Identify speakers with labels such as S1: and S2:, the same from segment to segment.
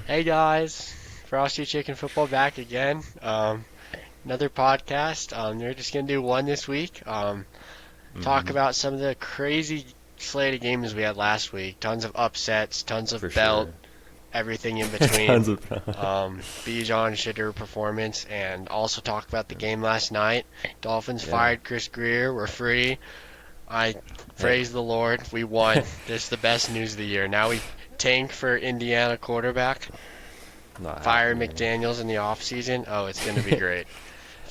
S1: Hey guys, Frosty Chicken Football back again. Another podcast. We're just gonna do one this week. Talk
S2: Hmm.
S1: about some of the crazy slate of games we had last week. Tons of upsets, tons
S2: For
S1: of belt,
S2: sure.
S1: everything in between.
S2: Tons of.
S1: Bijan shitter performance, and also talk about the game last night. Dolphins
S2: Yeah.
S1: fired Chris Greer. We're free. I
S2: Hey.
S1: praise the Lord. We won. This is the best news of the year. Now we tank for Indiana quarterback.
S2: Not
S1: Fire
S2: happening.
S1: McDaniels in the offseason. Oh, it's going to be great.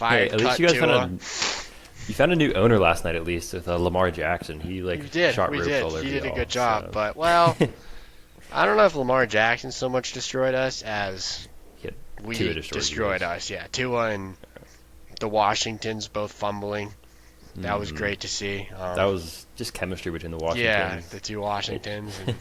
S2: Hey,
S1: Fired
S2: at least
S1: Cut
S2: you guys found
S1: Tua.
S2: a you found a new owner last night at least with Lamar Jackson. He
S1: We
S2: like
S1: did.
S2: shot
S1: We
S2: ropes
S1: did.
S2: all
S1: He
S2: over
S1: did a good
S2: y'all.
S1: job.
S2: So
S1: But, well, I don't know if Lamar Jackson so much destroyed us as
S2: he had two
S1: we
S2: destroyed you
S1: destroyed
S2: guys.
S1: us. Yeah, Tua and the Washingtons both fumbling. That was
S2: Hmm.
S1: great to see.
S2: That was just chemistry between the
S1: Yeah,
S2: Washingtons.
S1: the two
S2: They,
S1: Washingtons. And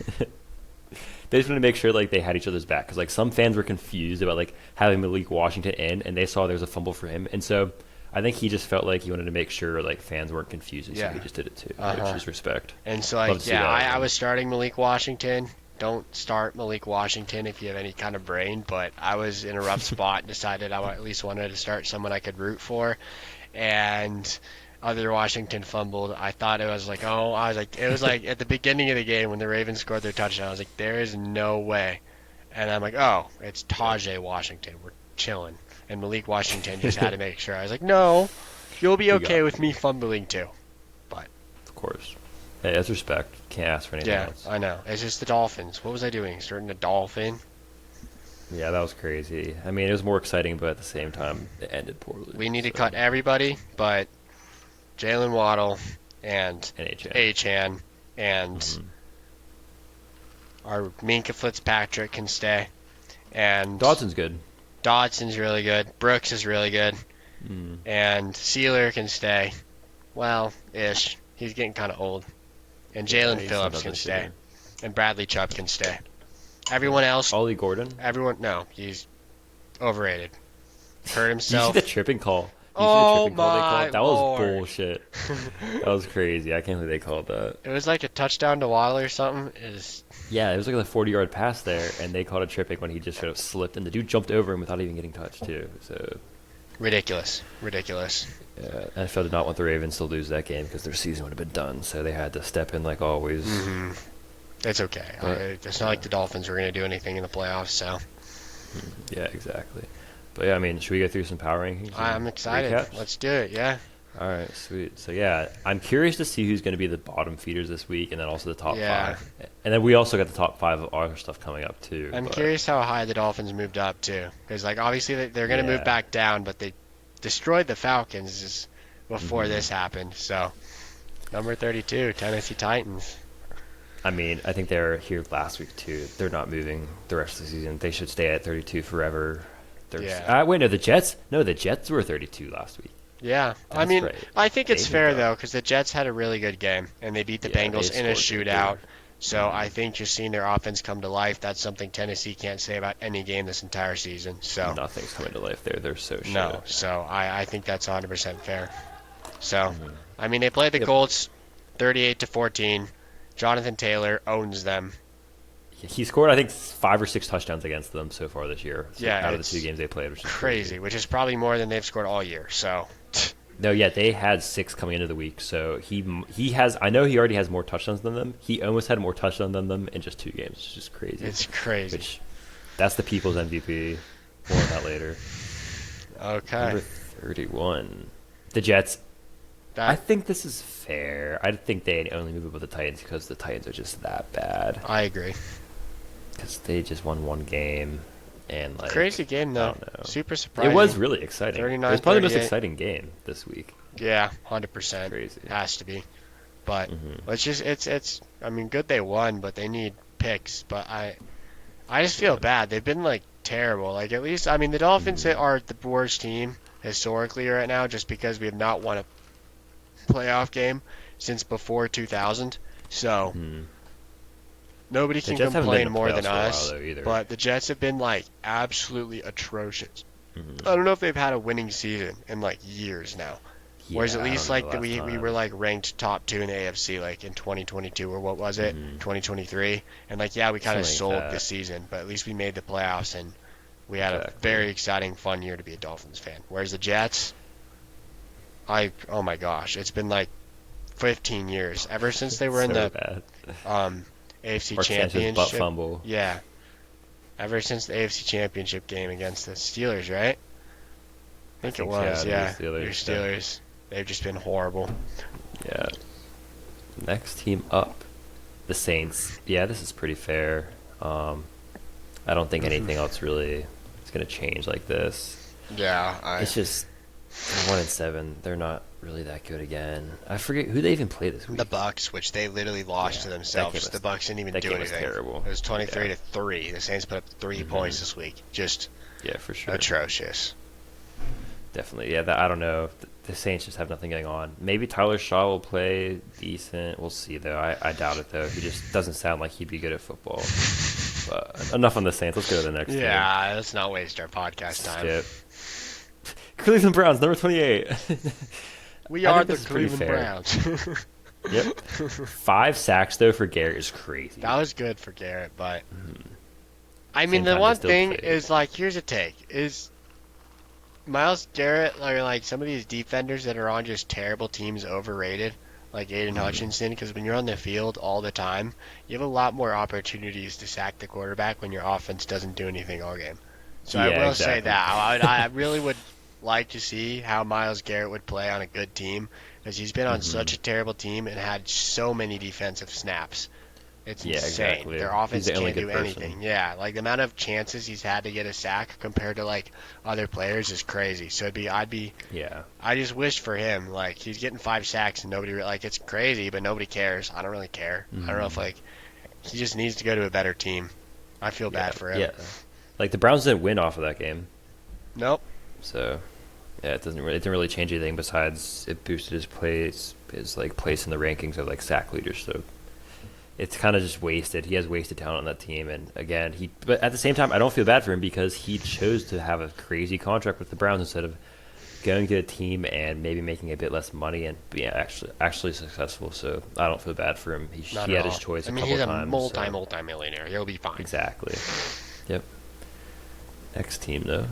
S2: they just wanted to make sure like they had each other's back because like some fans were confused about like having Malik Washington in, and they saw there was a fumble for him, and so I think he just felt like he wanted to make sure like fans weren't confused, and so he
S1: yeah.
S2: just did it too, which
S1: Uh-huh.
S2: is respect.
S1: And so,
S2: Love
S1: like,
S2: to see
S1: yeah,
S2: that out
S1: I
S2: of him.
S1: was starting Malik Washington. Don't start Malik Washington if you have any kind of brain, but I was in a rough spot and decided I at least wanted to start someone I could root for. And other Washington fumbled. I thought it was like, oh, I was like, it was like at the beginning of the game when the Ravens scored their touchdown. I was like, there is no way. And I'm like, oh, it's
S2: Yeah.
S1: Tajay Washington. We're chilling. And Malik Washington just had to make sure. I was like, no, you'll be
S2: We
S1: okay
S2: got
S1: with me fumbling too. But
S2: of course. Hey, that's respect. Can't ask for anything
S1: yeah,
S2: else.
S1: I know. It's just the Dolphins. What was I doing? Starting a dolphin?
S2: Yeah, that was crazy. I mean, it was more exciting, but at the same time, it ended poorly.
S1: We need to
S2: So,
S1: cut everybody, but Jalen Waddle and
S2: NHN.
S1: Achan and
S2: Hmm.
S1: our Minka Fitzpatrick can stay. And
S2: Dodson's good.
S1: Dodson's really good. Brooks is really good.
S2: Mm.
S1: And Sealer can stay. Well, ish. He's getting kind of old. And
S2: Yeah,
S1: Jalen
S2: he's not
S1: Phillips
S2: done
S1: can
S2: this
S1: stay.
S2: year.
S1: And Bradley Chubb can stay.
S2: Yeah.
S1: Everyone else,
S2: Ollie Gordon.
S1: no, he's overrated. Hurt
S2: Do you see the
S1: himself.
S2: tripping call? Do you see the
S1: Oh
S2: tripping call they
S1: my
S2: called? That was
S1: lord.
S2: bullshit. That was crazy. I can't believe they called that.
S1: It was like a touchdown to Waddle or something. Is
S2: Yeah, it was like a 40-yard pass there, and they called a tripping when he just sort of slipped, and the dude jumped over him without even getting touched too. So
S1: ridiculous. Ridiculous.
S2: NFL did not want the Ravens to lose that game because their season would have been done. So they had to step in like always.
S1: hmm It's okay.
S2: But
S1: It's not like the Dolphins were going to do anything in the playoffs, so
S2: yeah, exactly. But yeah, I mean, should we go through some power rankings and
S1: I'm excited.
S2: recaps?
S1: Let's do it. Yeah.
S2: All right, sweet. So yeah, I'm curious to see who's going to be the bottom feeders this week, and then also the top
S1: Yeah.
S2: five. And then we also got the top five of our stuff coming up too.
S1: I'm
S2: But
S1: curious how high the Dolphins moved up too, because like obviously they're going to move
S2: yeah,
S1: back down, but they destroyed the Falcons before
S2: hmm
S1: this happened. So number 32, Tennessee Titans.
S2: I mean, I think they're here last week too. They're not moving the rest of the season. They should stay at 32 forever.
S1: Yeah.
S2: Wait, no, the Jets. No, the Jets were 32 last week.
S1: Yeah. I
S2: That's
S1: mean,
S2: right.
S1: I think
S2: They
S1: it's
S2: moved
S1: fair
S2: up.
S1: though, because the Jets had a really good game and they beat the
S2: Yeah, they
S1: Bengals in a
S2: scored good too.
S1: shootout. So I think you're seeing their offense come to life. That's something Tennessee can't say about any game this entire season. So
S2: Nothing's coming to life there. They're so
S1: no.
S2: shit.
S1: So I think that's 100% fair. So
S2: Hmm
S1: I mean, they played the
S2: Yep.
S1: Colts 38-14. Jonathan Taylor owns them.
S2: He scored, I think, 5 or 6 touchdowns against them so far this year. So
S1: Yeah,
S2: out of the
S1: it's
S2: 2 games they played, which is
S1: crazy, which is probably more than they've scored all year. So
S2: No, yeah, they had 6 coming into the week. So he has. I know he already has more touchdowns than them. He almost had more touchdowns than them in just 2 games. It's just crazy.
S1: it's crazy.
S2: Which that's the people's MVP. More on that later.
S1: Okay.
S2: Number 31, the Jets. I
S1: That
S2: think this is fair. I think they only move up with the Titans because the Titans are just that bad.
S1: I agree.
S2: Because they just won 1 game, and
S1: Crazy
S2: like
S1: game
S2: I
S1: though.
S2: don't know.
S1: Super
S2: It was
S1: surprising.
S2: really exciting. It was
S1: 39
S2: probably the most
S1: 38.
S2: exciting game this week.
S1: Yeah,
S2: It's
S1: 100%.
S2: crazy.
S1: Has to be. But
S2: Hmm
S1: it's I mean good they won, but they need picks. But I just feel bad. They've been like terrible. Like at least I mean the Dolphins
S2: hmm
S1: are the worst team historically right now just because we have not won a playoff game since before 2000. So
S2: hmm
S1: nobody
S2: The
S1: can
S2: Jets haven't been
S1: complain
S2: in the
S1: more
S2: playoffs
S1: than
S2: for a while
S1: us.
S2: though either.
S1: But the Jets have been like absolutely atrocious.
S2: Hmm
S1: I don't know if they've had a winning season in like years now. Whereas at
S2: Yeah, I don't
S1: least
S2: know the
S1: like
S2: last
S1: we were
S2: time.
S1: like ranked top 2 in the AFC like in 2022 or what was it?
S2: Hmm
S1: 2023. And like yeah, we kind of
S2: Something like
S1: sold this
S2: that.
S1: season, but at least we made the playoffs and we had a
S2: Exactly.
S1: very exciting fun year to be a Dolphins fan. Whereas the Jets, oh my gosh, it's been like 15 years ever since they were in
S2: So
S1: the
S2: bad.
S1: um AFC
S2: Mark Sanchez butt
S1: Championship.
S2: fumble.
S1: Yeah, ever since the AFC Championship game against the Steelers, right? I
S2: I
S1: think it
S2: think yeah,
S1: was,
S2: I think
S1: yeah.
S2: it's
S1: Your
S2: Steelers. Yeah.
S1: Steelers. They've just been horrible.
S2: Yeah. Next team up, the Saints. Yeah, this is pretty fair. Um, I don't think
S1: Hmm.
S2: anything else really is going to change like this.
S1: Yeah,
S2: It's just they're 1-7. They're not really that good again. I forget who they even play this
S1: the
S2: week.
S1: Bucks, which they literally lost
S2: Yeah,
S1: to
S2: that game
S1: themselves. The
S2: was
S1: Bucks didn't even
S2: that
S1: do
S2: game was
S1: anything.
S2: terrible.
S1: It was 23
S2: Yeah.
S1: to 3. The Saints put up 3 points
S2: hmm
S1: this week. Just
S2: Yeah, for sure.
S1: atrocious.
S2: Definitely. Yeah, I don't know. The Saints just have nothing going on. Maybe Tyler Shaw will play decent. We'll see, though. I doubt it, though. He just doesn't sound like he'd be good at football. But enough on the Saints. Let's go to the next team.
S1: Yeah, let's not waste our podcast time.
S2: Skip. Cleveland Browns, number 28.
S1: We
S2: I
S1: are
S2: think
S1: the
S2: this is pretty
S1: Cleveland
S2: fair.
S1: Browns.
S2: Yep. 5 sacks, though, for Garrett is crazy.
S1: That was good for Garrett, but I mean
S2: Same
S1: the
S2: time, they
S1: one
S2: still
S1: thing
S2: played.
S1: is like here's a take is Miles Garrett or like some of these defenders that are on just terrible teams overrated, like Aiden Hutchinson, because when you're on the field all the time, you have a lot more opportunities to sack the quarterback when your offense doesn't do anything all game. So I
S2: Yeah,
S1: will say
S2: exactly.
S1: that I really would like to see how Miles Garrett would play on a good team because he's been on
S2: hmm
S1: such a terrible team and had so many defensive snaps. It's
S2: Yeah,
S1: insane.
S2: exactly.
S1: Their
S2: He's
S1: offense
S2: the only
S1: can't
S2: good
S1: do
S2: person.
S1: anything. Yeah, like the amount of chances he's had to get a sack compared to like other players is crazy. So
S2: Yeah.
S1: I just wish for him like he's getting 5 sacks and nobody like it's crazy, but nobody cares. I don't really care. I don't know if
S2: hmm
S1: like he just needs to go to a better team. I feel
S2: Yeah.
S1: bad for him.
S2: Yeah. Like, the Browns didn't win off of that game.
S1: Nope.
S2: So, yeah, it didn't really change anything besides it boosted his like place in the rankings of like sack leaders. So it's kind of just wasted. He has wasted talent on that team, and again, but at the same time, I don't feel bad for him because he chose to have a crazy contract with the Browns instead of going to a team and maybe making a bit less money and being actually successful. So I don't feel bad for him.
S1: Not
S2: He
S1: at
S2: had his
S1: all.
S2: choice
S1: I
S2: a
S1: mean,
S2: couple
S1: he's
S2: of
S1: a
S2: times. So.
S1: multi-millionaire. He'll be fine.
S2: Exactly. Yep. Next team though,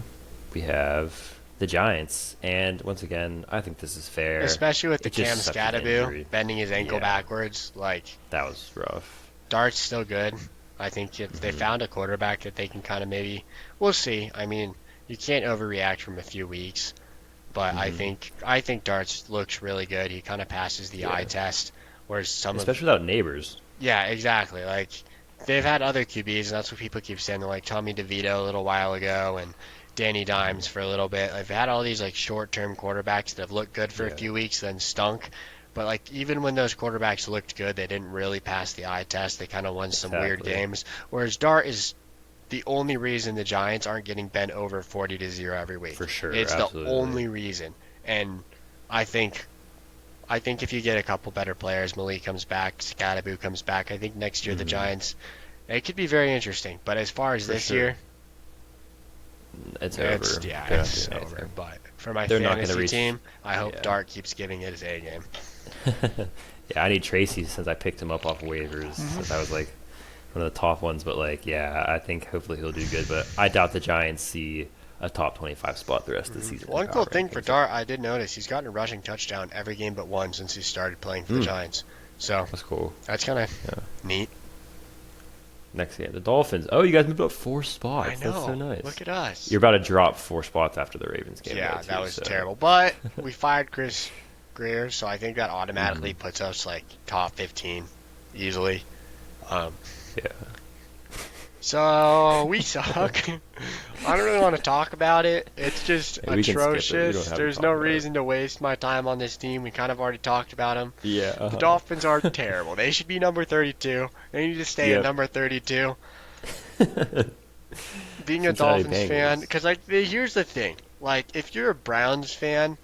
S2: we have the Giants, and once again, I think this is fair.
S1: Especially with the
S2: It's just
S1: Cam
S2: such an
S1: Scadaboo
S2: injury.
S1: bending his ankle
S2: Yeah,
S1: backwards. Like,
S2: that was rough.
S1: Dart's still good. I think if they
S2: hmm
S1: found a quarterback that they can kind of maybe, we'll see. I mean, you can't overreact from a few weeks, but
S2: hmm
S1: I think Dart's looks really good. He kind of passes the eye
S2: Yeah,
S1: test, whereas some of
S2: especially without neighbors.
S1: yeah, exactly. Like they've had other QBs, and that's what people keep saying. They're like Tommy DeVito a little while ago, and Danny Dimes for a little bit. They've had all these like short-term quarterbacks that have looked good for a
S2: Yeah,
S1: few weeks, then stunk. But like even when those quarterbacks looked good, they didn't really pass the eye test. They kind of won some weird
S2: exactly.
S1: games. Whereas Dart is the only reason the Giants aren't getting bent over 40-0 every week.
S2: For sure,
S1: It's the
S2: absolutely.
S1: only reason. And I think if you get a couple better players, Malik comes back, Scadaboo comes back, I think next year the
S2: hmm
S1: Giants, it could be very interesting. But as far as
S2: For
S1: this
S2: sure.
S1: year,
S2: It's
S1: it's
S2: over.
S1: yeah,
S2: They're not
S1: it's
S2: doing
S1: over.
S2: anything.
S1: But for my
S2: They're not going to
S1: fantasy
S2: reach.
S1: team, I hope
S2: Yeah.
S1: Dart keeps giving it his A game.
S2: Yeah, I need Tracy since I picked him up off waivers since I was like one of the top ones. But like, yeah, I think hopefully he'll do good. But I doubt the Giants see a top 25 spot the rest of the season. In
S1: One cool
S2: power
S1: thing for
S2: rankings.
S1: Dart, I did notice he's gotten a rushing touchdown every game but one since he started playing for the
S2: Hmm,
S1: Giants. So
S2: that's cool.
S1: that's kind of
S2: Yeah.
S1: neat.
S2: Next game, the Dolphins. Oh, you guys moved up 4 spots.
S1: I
S2: That's so
S1: know.
S2: nice.
S1: Look at us.
S2: You're about to drop 4 spots after the Ravens game.
S1: Yeah,
S2: though, too,
S1: that was
S2: so.
S1: terrible. But we fired Chris Greer, so I think that automatically
S2: Mhm.
S1: puts us like top 15 easily. Um,
S2: Yeah.
S1: so we suck. I don't really want to talk about it. It's just
S2: Hey, we can skip it. We
S1: atrocious.
S2: don't have to
S1: There's
S2: talk
S1: no
S2: about it.
S1: reason to waste my time on this team. We kind of already talked about them.
S2: Yeah.
S1: The Dolphins are terrible. They should be number 32. They need to stay at
S2: Yep.
S1: number 32. Being a
S2: Cincinnati
S1: Dolphins fan,
S2: Bengals.
S1: because like here's the thing, like if you're a Browns fan,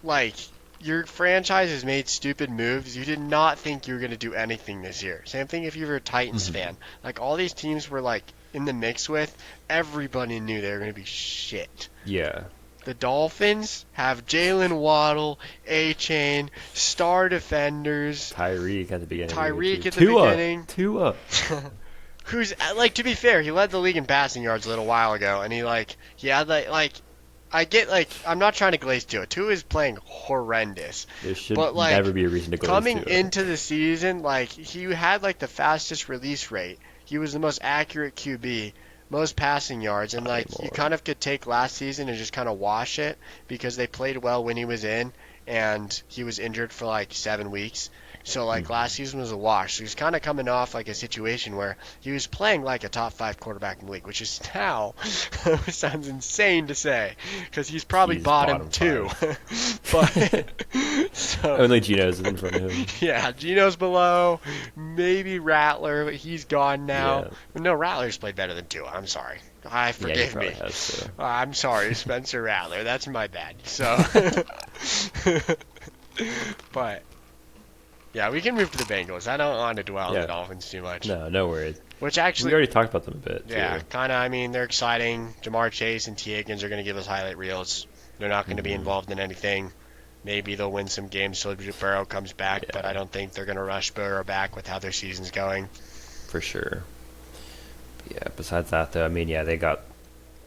S1: like your franchise has made stupid moves. You did not think you were going to do anything this year. Same thing if you were a Titans
S2: Mhm.
S1: fan. Like all these teams were like in the mix with, everybody knew they were going to be shit.
S2: Yeah.
S1: The Dolphins have Jalen Waddle, A-Chain, star defenders,
S2: Tyreek at the beginning of the year,
S1: Tyreek
S2: too.
S1: at the beginning.
S2: Tua.
S1: Who's like, to be fair, he led the league in passing yards a little while ago, and he had I get I'm not trying to glaze Tua. Tua is playing horrendous,
S2: There should
S1: but
S2: never be a reason to glaze
S1: coming
S2: Tua.
S1: into the season, he had the fastest release rate. He was the most accurate QB, most passing yards, and
S2: Not
S1: you
S2: anymore.
S1: kind of could take last season and just kind of wash it because they played well when he was in, and he was injured for 7 weeks. So last season was a wash. So he's kind of coming off a situation where he was playing like a top 5 quarterback in the league, which is now sounds insane to say because he's probably
S2: He's
S1: bottom
S2: bottom
S1: 2. But so
S2: Only Geno's in front of him.
S1: yeah, Gino's below, maybe Rattler, but he's gone now.
S2: Yeah.
S1: No, Rattler's played better than Tua. I'm sorry.
S2: Yeah, he
S1: Forgive
S2: probably
S1: me.
S2: has to.
S1: I'm sorry, Spencer Rattler. That's my bad. So, but yeah, we can move to the Bengals. I don't want to dwell on
S2: Yeah.
S1: the Dolphins too much.
S2: No worries.
S1: Which
S2: We
S1: actually,
S2: already talked about them a bit,
S1: yeah,
S2: too.
S1: kind of. I mean, they're exciting. Jamar Chase and T. Higgins are going to give us highlight reels. They're not going to be involved in anything. Maybe they'll win some games so Burrow comes back,
S2: Yeah.
S1: but I don't think they're going to rush Burrow back with how their season's going.
S2: For sure. Yeah, besides that, though, I mean, yeah, they got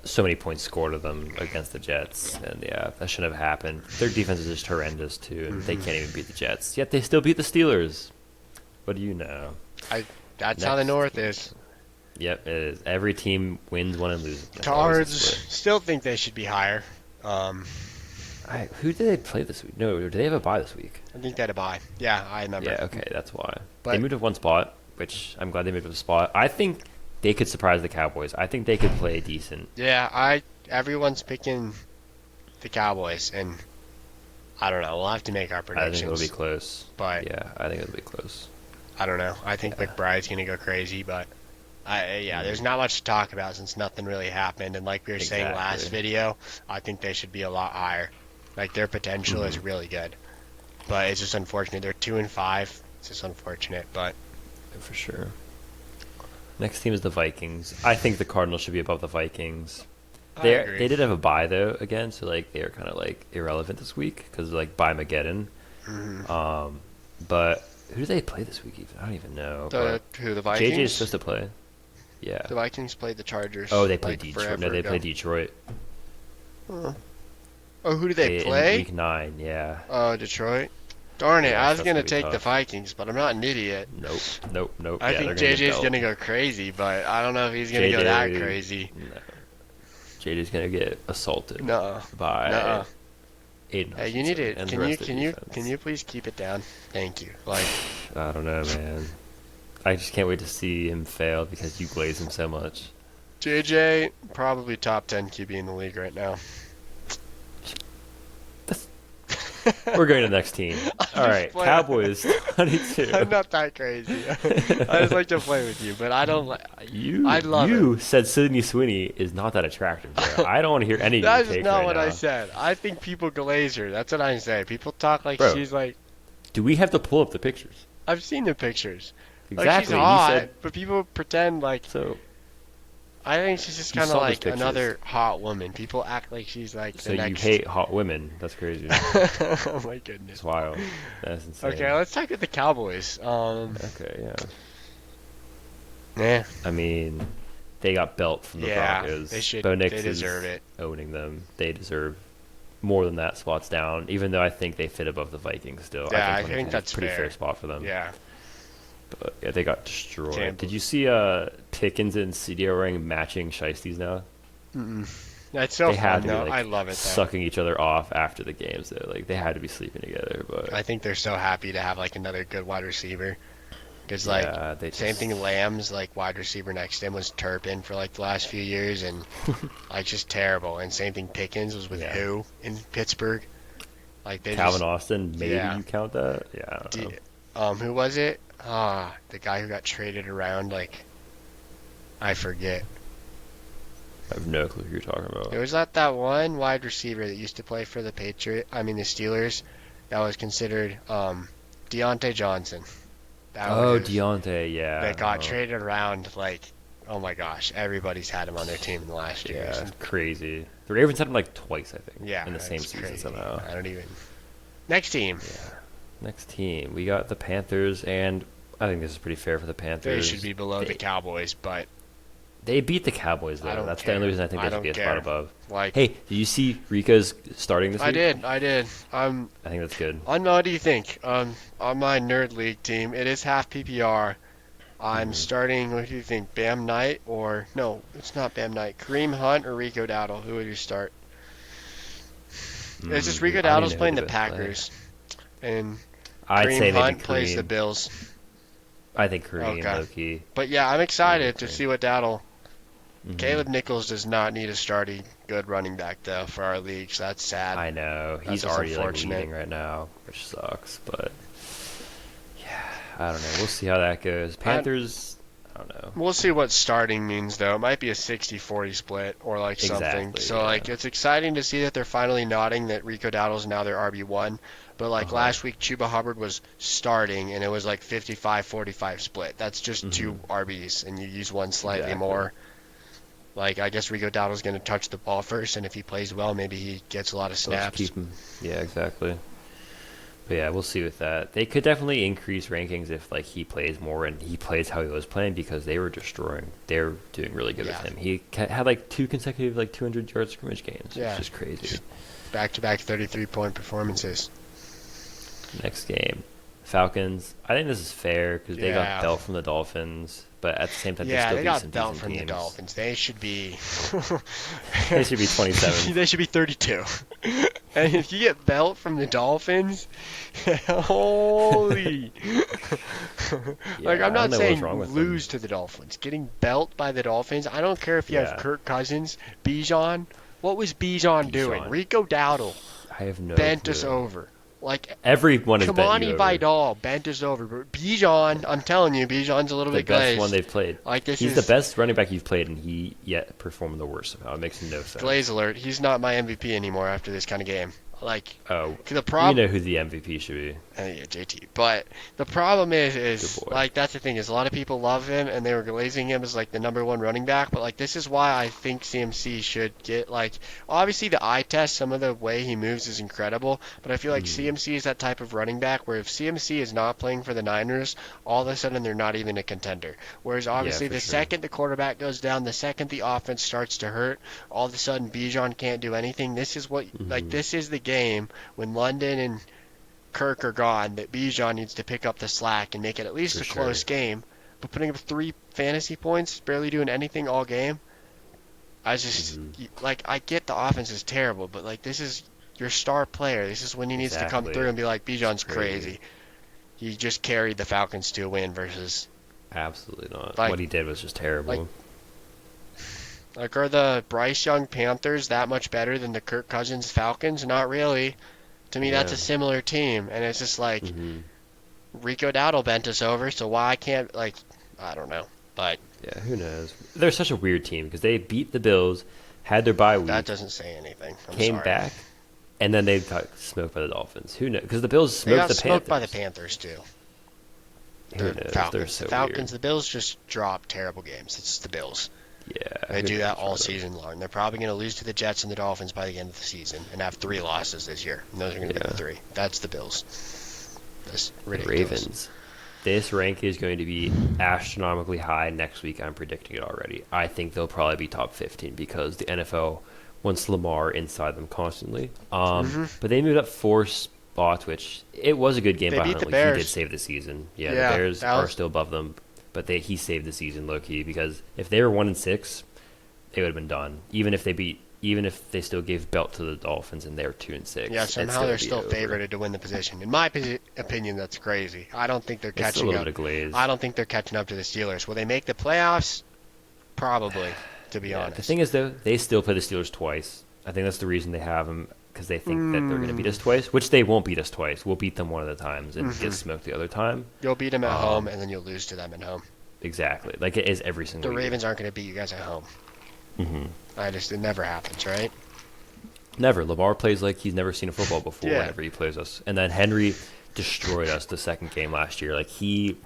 S2: so many points scored of them against the Jets, and yeah, that shouldn't have happened. Their defense is just horrendous, too, and they can't even beat the Jets. Yet they still beat the Steelers. What do you know?
S1: That's how the North is.
S2: Yep, it is. Every team wins one and loses. That's always the
S1: Cards
S2: split.
S1: still think they should be higher.
S2: Who did they play this week? No, did they have a bye this week?
S1: I think they had a bye. Yeah, I remember.
S2: Yeah, okay, that's why.
S1: But-
S2: They moved up one spot, which I'm glad they moved up a spot. I think they could surprise the Cowboys. I think they could play decent.
S1: Yeah, everyone's picking the Cowboys, and I don't know. We'll have to make our
S2: I think
S1: predictions.
S2: it'll be close.
S1: But
S2: Yeah, I think it'll be close.
S1: I don't know. I think
S2: Yeah.
S1: McBride's gonna go crazy, but there's not much to talk about since nothing really happened. And like we were saying last
S2: Exactly.
S1: video, I think they should be a lot higher. Their potential is really good, but it's just unfortunate. They're 2-5. It's just unfortunate, but
S2: For sure. Next team is the Vikings. I think the Cardinals should be above the Vikings.
S1: I
S2: They
S1: agree.
S2: did have a bye though again, so they were kind of irrelevant this week because bye Mageddon. But who do they play this week? Even I don't even know.
S1: the
S2: But
S1: Vikings.
S2: JJ is supposed to play. Yeah.
S1: The Vikings played the Chargers.
S2: Oh, they played Detroit.
S1: forever
S2: No, they
S1: ago.
S2: played Detroit.
S1: Oh, who do they
S2: In
S1: play?
S2: week 9, yeah.
S1: Oh, Detroit. Darn it!
S2: Yeah,
S1: I was
S2: that's
S1: gonna
S2: gonna be
S1: take the
S2: tough.
S1: Vikings, but I'm not an idiot.
S2: Nope.
S1: I
S2: Yeah,
S1: think
S2: they're
S1: JJ's
S2: get
S1: gonna
S2: belted.
S1: go crazy, but I don't know if he's gonna go that
S2: JJ
S1: crazy.
S2: No. JJ's gonna get assaulted
S1: No.
S2: by
S1: Nuh-uh.
S2: Aiden.
S1: Hey, you need
S2: Hutchinson
S1: it.
S2: and the
S1: Can you
S2: rest of the
S1: can you
S2: defense.
S1: can you please keep it down? Thank you.
S2: I don't know, man. I just can't wait to see him fail because you glaze him so much.
S1: JJ probably top 10 QB in the league right now.
S2: We're going to the next team. All right,
S1: playing.
S2: Cowboys 22.
S1: I'm not that crazy. I just like to play with you, but I don't like. I love
S2: You said Sydney Sweeney is not that attractive, bro. I don't want to hear any of your
S1: That's
S2: take
S1: not
S2: right
S1: what I
S2: now.
S1: said. I think people glaze her. That's what I say. People talk like
S2: Bro.
S1: she's like.
S2: Do we have to pull up the pictures?
S1: I've seen the pictures.
S2: Exactly.
S1: She's hot,
S2: You said
S1: but people pretend like.
S2: so.
S1: I think she's just
S2: You
S1: kind of
S2: saw those
S1: like
S2: pictures.
S1: another hot woman. People act like she's like
S2: So
S1: the
S2: you
S1: next.
S2: hate hot women? That's crazy.
S1: Oh my goodness.
S2: It's wild. That's insane.
S1: Okay, let's talk about the Cowboys.
S2: Okay, yeah.
S1: Yeah,
S2: I mean, they got belt from the
S1: yeah,
S2: Broncos.
S1: they should.
S2: Bo Nix
S1: They deserve
S2: is
S1: it.
S2: owning them. They deserve more than that. Spots down, even though I think they fit above the Vikings still.
S1: Yeah, I
S2: 22
S1: think
S2: is
S1: that's
S2: a pretty
S1: fair.
S2: fair spot for them.
S1: Yeah.
S2: But yeah, they got destroyed.
S1: Can't
S2: Did you see Pickens and CD are wearing matching shiesties now?
S1: That's so
S2: They had
S1: fun
S2: to be
S1: though.
S2: like
S1: I love it though.
S2: sucking each other off after the games though. They had to be sleeping together. But
S1: I think they're so happy to have another good wide receiver. Because
S2: yeah, they
S1: same
S2: just-
S1: thing. Lamb's wide receiver next to him was Turpin for the last few years, and just terrible. And same thing. Pickens was with
S2: Yeah.
S1: who in Pittsburgh? They
S2: Calvin
S1: just,
S2: Austin, maybe
S1: yeah.
S2: you count that? Yeah, I don't know.
S1: who was it? The guy who got traded around. I forget.
S2: I have no clue who you're talking about.
S1: It was that one wide receiver that used to play for the the Steelers, that was considered Deontay Johnson. That
S2: Oh,
S1: was-
S2: Deontay, yeah.
S1: That got traded around Oh my gosh, everybody's had him on their team in the last years.
S2: Yeah, crazy. The Ravens had him like twice, I think,
S1: Yeah,
S2: in the same
S1: it's
S2: season
S1: crazy.
S2: somehow.
S1: I don't even. Next team.
S2: Yeah. Next team, we got the Panthers, and I think this is pretty fair for the
S1: They
S2: Panthers.
S1: should be below the Cowboys, but
S2: They beat the Cowboys
S1: I
S2: though.
S1: don't
S2: That's the
S1: care.
S2: only reason I think
S1: I
S2: they should be
S1: don't
S2: a spot
S1: care.
S2: above.
S1: Like,
S2: Hey, did you see Rico's starting this
S1: I
S2: week?
S1: did, I did.
S2: I think that's good.
S1: What do you think? On my nerd league team, it is half PPR. I'm
S2: Mhm.
S1: starting. What do you think? Bam Knight or no? It's not Bam Knight. Kareem Hunt or Rico Dowdle? Who would you start? It's just Rico
S2: I don't
S1: Dowdle's
S2: even know
S1: playing
S2: who
S1: the
S2: to play.
S1: Packers, and
S2: I'd say
S1: Kareem
S2: maybe
S1: Hunt plays the
S2: Kareem.
S1: Bills.
S2: I think Kareem,
S1: Okay.
S2: low-key.
S1: But yeah, I'm
S2: Maybe
S1: excited to
S2: Kareem.
S1: see what Dowdle.
S2: Mhm.
S1: Caleb Nichols does not need a starting good running back though for our league, so that's sad.
S2: I know. He's
S1: just
S2: already like
S1: unfortunate.
S2: leading right now, which sucks. But yeah, I don't know. We'll see how that goes. Panthers, I don't know.
S1: We'll see what starting means, though. It might be a 60-40 split or like something.
S2: Exactly,
S1: So,
S2: yeah.
S1: like, it's exciting to see that they're finally nodding that Rico Dowdle's now their RB1. But, like,
S2: Uh-huh.
S1: last week, Chuba Hubbard was starting, and it was like 55-45 split. That's just two RBs, and you use one slightly
S2: Exactly.
S1: more. Like, I guess Rico Dowdle's going to touch the ball first, and if he plays well, maybe he gets a lot of
S2: So let's
S1: snaps.
S2: keep him. Yeah, exactly. But yeah, we'll see with that. They could definitely increase rankings if like he plays more and he plays how he was playing because they were destroying. They're doing really good
S1: Yeah.
S2: with him. He had like 2 consecutive like 200-yard scrimmage games.
S1: Yeah.
S2: It's just crazy.
S1: Back-to-back 33-point performances.
S2: Next game, Falcons. I think this is fair because they
S1: Yeah.
S2: got dealt from the Dolphins, but at the same time,
S1: Yeah,
S2: they
S1: they
S2: still beat
S1: got
S2: some
S1: dealt
S2: decent
S1: from the
S2: teams.
S1: Dolphins. They should be.
S2: They should be 27.
S1: They should be 32. And if you get belt from the Dolphins, holy! Like,
S2: Yeah,
S1: I'm
S2: I don't
S1: not
S2: know
S1: saying
S2: what's wrong with
S1: lose to the Dolphins. Getting belt by the Dolphins. I don't care if you
S2: Yeah.
S1: have Kirk Cousins, Bijan. What was Bijan doing?
S2: Bijan.
S1: Rico Dowdle
S2: I have no
S1: bent
S2: clue.
S1: us over. Like,
S2: Everyone has bent you
S1: Kamani
S2: over.
S1: Vidal bent us over. But Bijan, I'm telling you, Bijan's a little
S2: The
S1: bit
S2: best
S1: glazed.
S2: one they've played.
S1: Like, this
S2: He's
S1: is
S2: the best running back you've played, and he yet performed the worst somehow. It makes no sense.
S1: glaze alert. He's not my MVP anymore after this kind of game. Like,
S2: Oh,
S1: the
S2: we
S1: problem.
S2: know who the MVP should be.
S1: Yeah, JT. But the problem is
S2: Good boy.
S1: like that's the thing is a lot of people love him and they were glazing him as like the number one running back. But like this is why I think CMC should get like obviously the eye test. Some of the way he moves is incredible, but I feel like CMC is that type of running back where if CMC is not playing for the Niners, all of a sudden they're not even a contender. Whereas obviously
S2: for
S1: the
S2: sure.
S1: second the quarterback goes down, the second the offense starts to hurt, all of a sudden Bijan can't do anything. This is what like this is the game when London and Kirk are gone, that Bijan needs to pick up the slack and make it at least
S2: For
S1: a
S2: sure.
S1: close game. But putting up 3 fantasy points, barely doing anything all game, I just like I get the offense is terrible, but like this is your star player. This is when he needs to come
S2: Exactly.
S1: through and be like Bijan's
S2: Crazy.
S1: crazy. He just carried the Falcons to a win versus
S2: Absolutely not.
S1: Like-
S2: What he did was just terrible.
S1: like are the Bryce Young Panthers that much better than the Kirk Cousins Falcons? Not really. To me, that's
S2: Yeah.
S1: a similar team, and it's just like
S2: Mhm.
S1: Rico Dowdle bent us over, so why can't like I don't know, but
S2: Yeah, who knows? They're such a weird team because they beat the Bills, had their bye week,
S1: that doesn't say anything. I'm
S2: came
S1: sorry.
S2: back, and then they got smoked by the Dolphins. Who knows? Because the Bills
S1: They
S2: smoked
S1: got
S2: the
S1: smoked
S2: Panthers.
S1: by the Panthers too.
S2: Who
S1: The
S2: knows?
S1: Falcons.
S2: They're so
S1: the Falcons.
S2: weird.
S1: The Bills just drop terrible games. It's the Bills.
S2: Yeah,
S1: They
S2: who
S1: do that
S2: knows,
S1: all
S2: brother?
S1: season long. They're probably going to lose to the Jets and the Dolphins by the end of the season and have 3 losses this year. And those are going to be
S2: Yeah.
S1: the 3. That's the Bills. That's
S2: The
S1: ridiculous.
S2: Ravens. This rank is going to be astronomically high next week. I'm predicting it already. I think they'll probably be top 15 because the NFL wants Lamar inside them constantly. But they moved up 4 spots, which it was a good game
S1: They
S2: by
S1: beat
S2: Huntley.
S1: the
S2: He
S1: Bears.
S2: did save the season. Yeah,
S1: Yeah,
S2: the Bears
S1: that
S2: are
S1: was-
S2: still above them, but he saved the season low key because if they were 1-6, they would have been done. Even if they still gave belt to the Dolphins and they're 2-6.
S1: Yeah,
S2: it'd
S1: somehow they're
S2: be
S1: still
S2: over.
S1: favored to win the position. In my opinion, that's crazy. I don't think they're
S2: It's a
S1: catching
S2: little
S1: up.
S2: bit of glaze.
S1: I don't think they're catching up to the Steelers. Will they make the playoffs? Probably, to be
S2: Yeah,
S1: honest.
S2: the thing is, though, they still play the Steelers twice. I think that's the reason they have them, because they think that they're going to beat us twice, which they won't beat us twice. We'll beat them one of the times and get smoked the other time.
S1: You'll beat them at home, and then you'll lose to them at home.
S2: Exactly. Like it is every
S1: The
S2: single year.
S1: Ravens aren't going to beat you guys at home. It never happens, right?
S2: Never. Lamar plays like he's never seen a football before
S1: Yeah.
S2: whenever he plays us. And then Henry destroyed us the second game last year. Like, he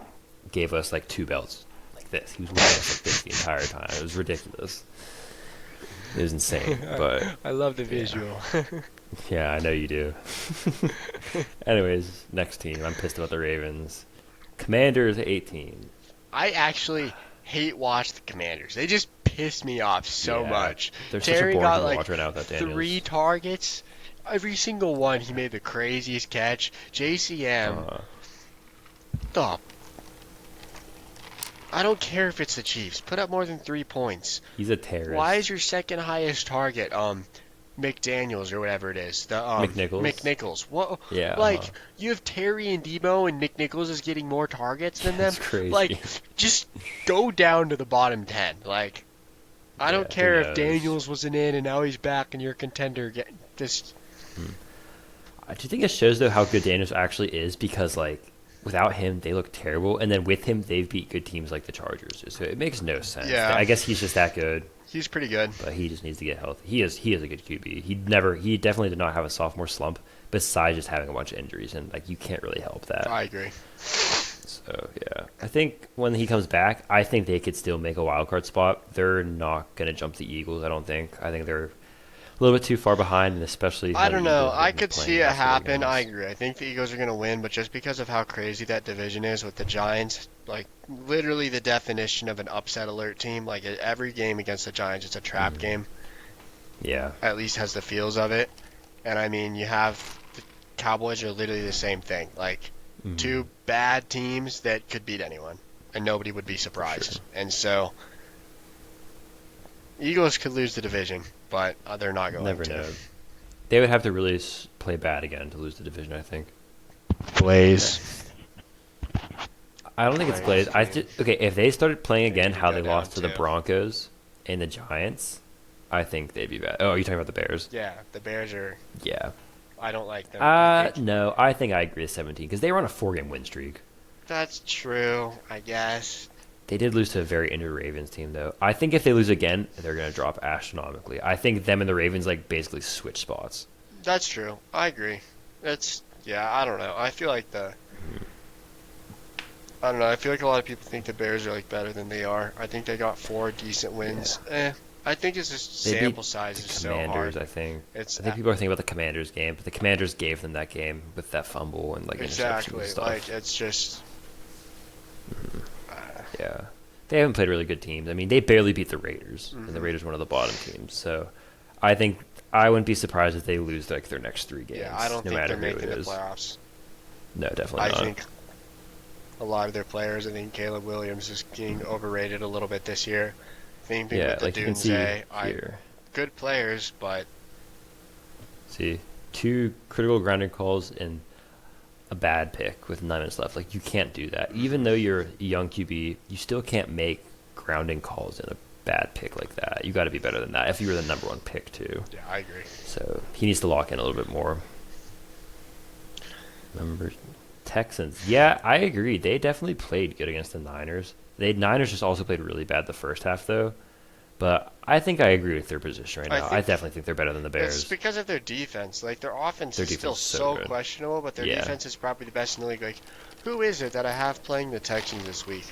S2: gave us, like, 2 belts. Like, this. He was looking at us like this the entire time. It was ridiculous. It was insane. But
S1: I love the
S2: yeah,
S1: visual.
S2: yeah, I know you do. Anyways, next team. I'm pissed about the Ravens. Commanders 18.
S1: I actually hate watch the Commanders. They just piss me off so
S2: Yeah,
S1: much.
S2: they're such a
S1: Terry
S2: boring
S1: got
S2: team to
S1: like
S2: watch right now without
S1: three
S2: Daniels.
S1: targets. Every single one, he made the craziest catch. JCM,
S2: Uh,
S1: the I don't care if it's the Chiefs. Put up more than 3 points.
S2: he's a
S1: Why
S2: terrorist.
S1: is your second highest target McDaniels or whatever it is? The
S2: McNichols.
S1: McNichols. What
S2: Yeah,
S1: like you have Terry and Debo and McNichols is getting more targets than them?
S2: it's crazy.
S1: Like just go down to the bottom 10. Like I
S2: Yeah,
S1: don't
S2: who
S1: care if
S2: knows?
S1: Daniels wasn't in and now he's back and you're a contender. Just
S2: Do you think it shows though how good Daniels actually is? Because like without him, they look terrible, and then with him, they've beat good teams like the Chargers. So it makes no sense.
S1: yeah,
S2: I guess he's just that good,
S1: he's pretty good.
S2: but he just needs to get healthy. He is a good QB. He definitely did not have a sophomore slump. Besides just having a bunch of injuries, and like you can't really help that.
S1: I agree.
S2: So yeah, I think when he comes back, I think they could still make a wild card spot. They're not gonna jump the Eagles. I don't think. I think they're a little bit too far behind, and especially
S1: I
S2: how the
S1: don't know.
S2: Eagles
S1: I
S2: have been
S1: could
S2: playing
S1: see
S2: the
S1: it
S2: last couple
S1: happen. I
S2: games.
S1: agree. I think the Eagles are going to win, but just because of how crazy that division is with the Giants, like literally the definition of an upset alert team, like every game against the Giants, it's a trap game.
S2: Yeah,
S1: At least has the feels of it. And I mean, you have the Cowboys are literally the same thing. Like two bad teams that could beat anyone, and nobody would be surprised.
S2: sure.
S1: And so, Eagles could lose the division, but they're not going
S2: Never
S1: to.
S2: know. They would have to really play bad again to lose the division, I think.
S1: Blaze.
S2: I don't think it's Blaze. Okay, if they started playing
S1: They
S2: again
S1: need to
S2: how
S1: go
S2: they
S1: down
S2: lost to the
S1: too.
S2: Broncos and the Giants, I think they'd be bad. Oh, are you talking about the Bears?
S1: Yeah, the Bears are.
S2: Yeah.
S1: I don't like them. I think
S2: No, I think I agree with 17 because they were on a 4-game win streak.
S1: that's true. I guess
S2: They did lose to a very injured Ravens team, though. I think if they lose again, they're going to drop astronomically. I think them and the Ravens like basically switch spots.
S1: that's true. I agree. That's yeah. I don't know. I feel like I don't know. I feel like a lot of people think the Bears are like better than they are. I think they got 4 decent wins. I think it's just
S2: They beat
S1: sample size
S2: the
S1: is so
S2: Commanders,
S1: hard.
S2: I think.
S1: It's
S2: I think people are thinking about the Commanders game, but the Commanders gave them that game with that fumble and like interception
S1: exactly
S2: and stuff.
S1: like it's just. Uh,
S2: Yeah. They haven't played really good teams. I mean, they barely beat the Raiders, and the
S1: Mhm.
S2: Raiders are one of the bottom teams. So I think I wouldn't be surprised if they lose like their next 3 games,
S1: yeah, I don't
S2: no
S1: think
S2: matter
S1: they're
S2: who
S1: making
S2: it
S1: the
S2: is.
S1: playoffs.
S2: No, definitely
S1: I
S2: not.
S1: think a lot of their players. I think Caleb Williams is getting overrated a little bit this year. Same thing
S2: Yeah,
S1: with the
S2: like you can see
S1: Dunze.
S2: here.
S1: Good players, but
S2: See, 2 critical grounding calls and a bad pick with 9 minutes left. Like you can't do that. Even though you're a young QB, you still can't make grounding calls in a bad pick like that. You got to be better than that if you were the number 1 pick too.
S1: yeah, I agree.
S2: So he needs to lock in a little bit more. Number Texans. Yeah, I agree. They definitely played good against the Niners. The Niners just also played really bad the first half though. But I think I agree with their position right
S1: I
S2: now. I
S1: think
S2: definitely think they're better than the Bears.
S1: It's because of their defense. Like their offense
S2: Their
S1: is still
S2: defense is so
S1: so
S2: good.
S1: questionable, but their
S2: Yeah.
S1: defense is probably the best in the league. Like, who is it that I have playing the Texans this week?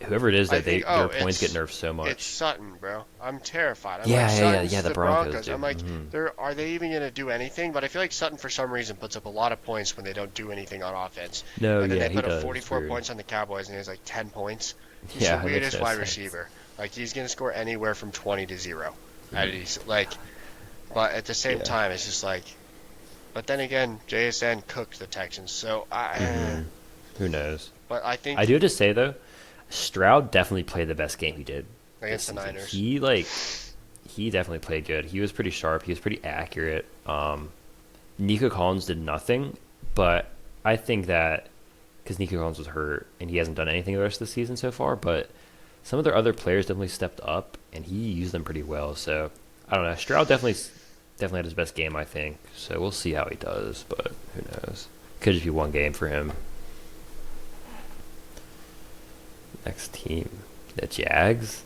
S2: Whoever it is,
S1: I
S2: that
S1: think-
S2: their
S1: oh,
S2: points get
S1: it's-
S2: nerfed so
S1: It's
S2: much.
S1: Sutton, bro. I'm terrified. I'm
S2: Yeah,
S1: like,
S2: yeah, yeah,
S1: Sutton's
S2: yeah, the Broncos,
S1: I'm
S2: dude.
S1: like,
S2: Mhm.
S1: are they even gonna do anything? But I feel like Sutton for some reason puts up a lot of points when they don't do anything on offense.
S2: No,
S1: And then
S2: yeah,
S1: they
S2: he
S1: put up
S2: does.
S1: 44
S2: Weird.
S1: points on the Cowboys, and he has like 10 points. He's
S2: Yeah,
S1: the
S2: it makes
S1: weirdest
S2: no
S1: wide
S2: sense.
S1: receiver. Like he's gonna score anywhere from 20 to 0. At
S2: Mhm.
S1: least, like, but at the same
S2: Yeah.
S1: time, it's just like. But then again, JSN cooked the Texans, so
S2: Mhm. Who knows?
S1: But I think
S2: I do have to say though, Stroud definitely played the best game he did
S1: against
S2: this
S1: the
S2: season.
S1: Niners,
S2: He definitely played good. He was pretty sharp. He was pretty accurate. Nico Collins did nothing, but I think that because Nico Collins was hurt and he hasn't done anything the rest of the season so far, but some of their other players definitely stepped up and he used them pretty well. So I don't know. Stroud definitely had his best game, I think. So we'll see how he does, but who knows? Could just be one game for him. Next team, the Jags.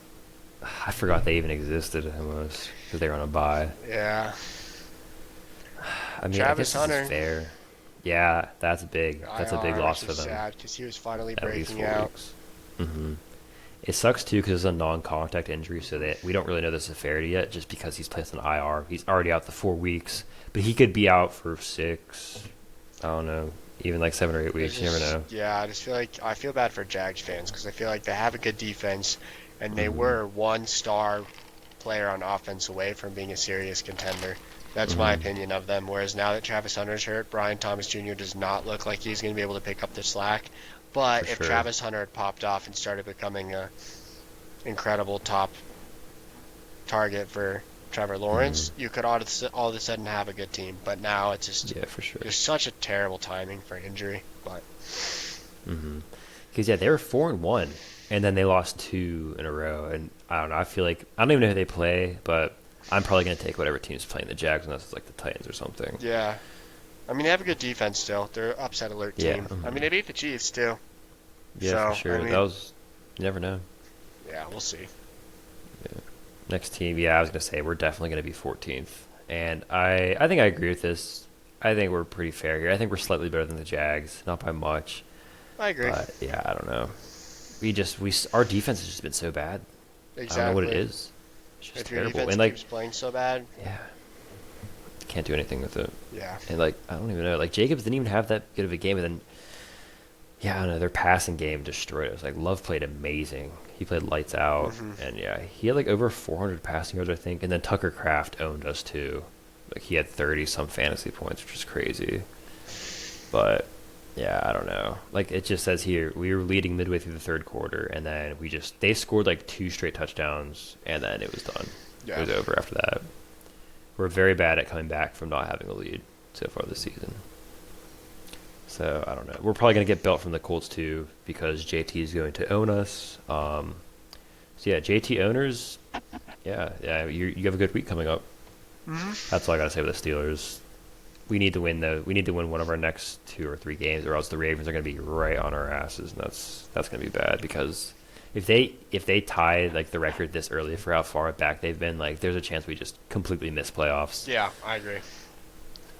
S2: I forgot they even existed almost because they were on a bye.
S1: yeah.
S2: I mean,
S1: Travis
S2: I guess this
S1: Hunter.
S2: is fair. Yeah, that's big. That's a big
S1: IR,
S2: loss
S1: which
S2: for
S1: is
S2: them.
S1: sad because he was finally
S2: At least
S1: breaking
S2: 4
S1: out.
S2: weeks. hmm It sucks too because it's a non-contact injury, so that we don't really know the severity yet. Just because he's placed on IR, he's already out the 4 weeks, but he could be out for 6. I don't know, even like 7 or 8 weeks. You never know.
S1: Yeah, I just feel like I feel bad for Jags fans because I feel like they have a good defense and they
S2: hmm
S1: were one star player on offense away from being a serious contender. That's my
S2: hmm
S1: opinion of them. Whereas now that Travis Hunter's hurt, Brian Thomas Jr. does not look like he's going to be able to pick up the slack.
S2: For
S1: But if
S2: sure.
S1: Travis Hunter had popped off and started becoming a incredible top target for Trevor
S2: hmm
S1: Lawrence, you could all of a sudden have a good team. But now it's
S2: Yeah, for sure.
S1: just such a terrible timing for an injury. But
S2: hmm Because yeah, they were 4-1, and then they lost 2 in a row. And I don't know. I feel like I don't even know who they play, but I'm probably gonna take whatever team's playing the Jags unless it's like the Titans or something.
S1: yeah, I mean they have a good defense still. They're an upset alert
S2: Yeah.
S1: team. I mean they beat the Chiefs too.
S2: Yeah, for
S1: So I
S2: sure. That
S1: mean,
S2: was you never know.
S1: yeah, we'll see.
S2: Yeah. Next team, yeah, I was gonna say we're definitely gonna be 14th, and I think I agree with this. I think we're pretty fair here. I think we're slightly better than the Jags, not by much,
S1: I agree.
S2: but yeah, I don't know. Our defense has just been so bad. I don't know what it
S1: Exactly.
S2: is. It's just
S1: If your
S2: terrible.
S1: defense
S2: And like,
S1: keeps playing so bad,
S2: yeah, can't do anything with it.
S1: yeah.
S2: And like, I don't even know. Like Jacobs didn't even have that good of a game, and then yeah, I don't know. Their passing game destroyed us. Like Love played amazing. He played lights out,
S1: hmm
S2: and yeah, he had like over 400 passing yards, I think. And then Tucker Kraft owned us too. Like he had 30 some fantasy points, which is crazy. But yeah, I don't know. Like it just says here, we were leading midway through the third quarter, and then they scored like 2 straight touchdowns, and then it was done. It
S1: Yeah.
S2: was over after that. We're very bad at coming back from not having a lead so far this season. So I don't know. We're probably gonna get built from the Colts too because JT is going to own us. So yeah, JT owners. Yeah, you have a good week coming up.
S1: hmm
S2: That's all I gotta say with the Steelers. We need to win though. We need to win one of our next 2 or 3 games, or else the Ravens are gonna be right on our asses, and that's gonna be bad because if they tie like the record this early for how far back they've been, like there's a chance we just completely miss playoffs.
S1: Yeah, I agree.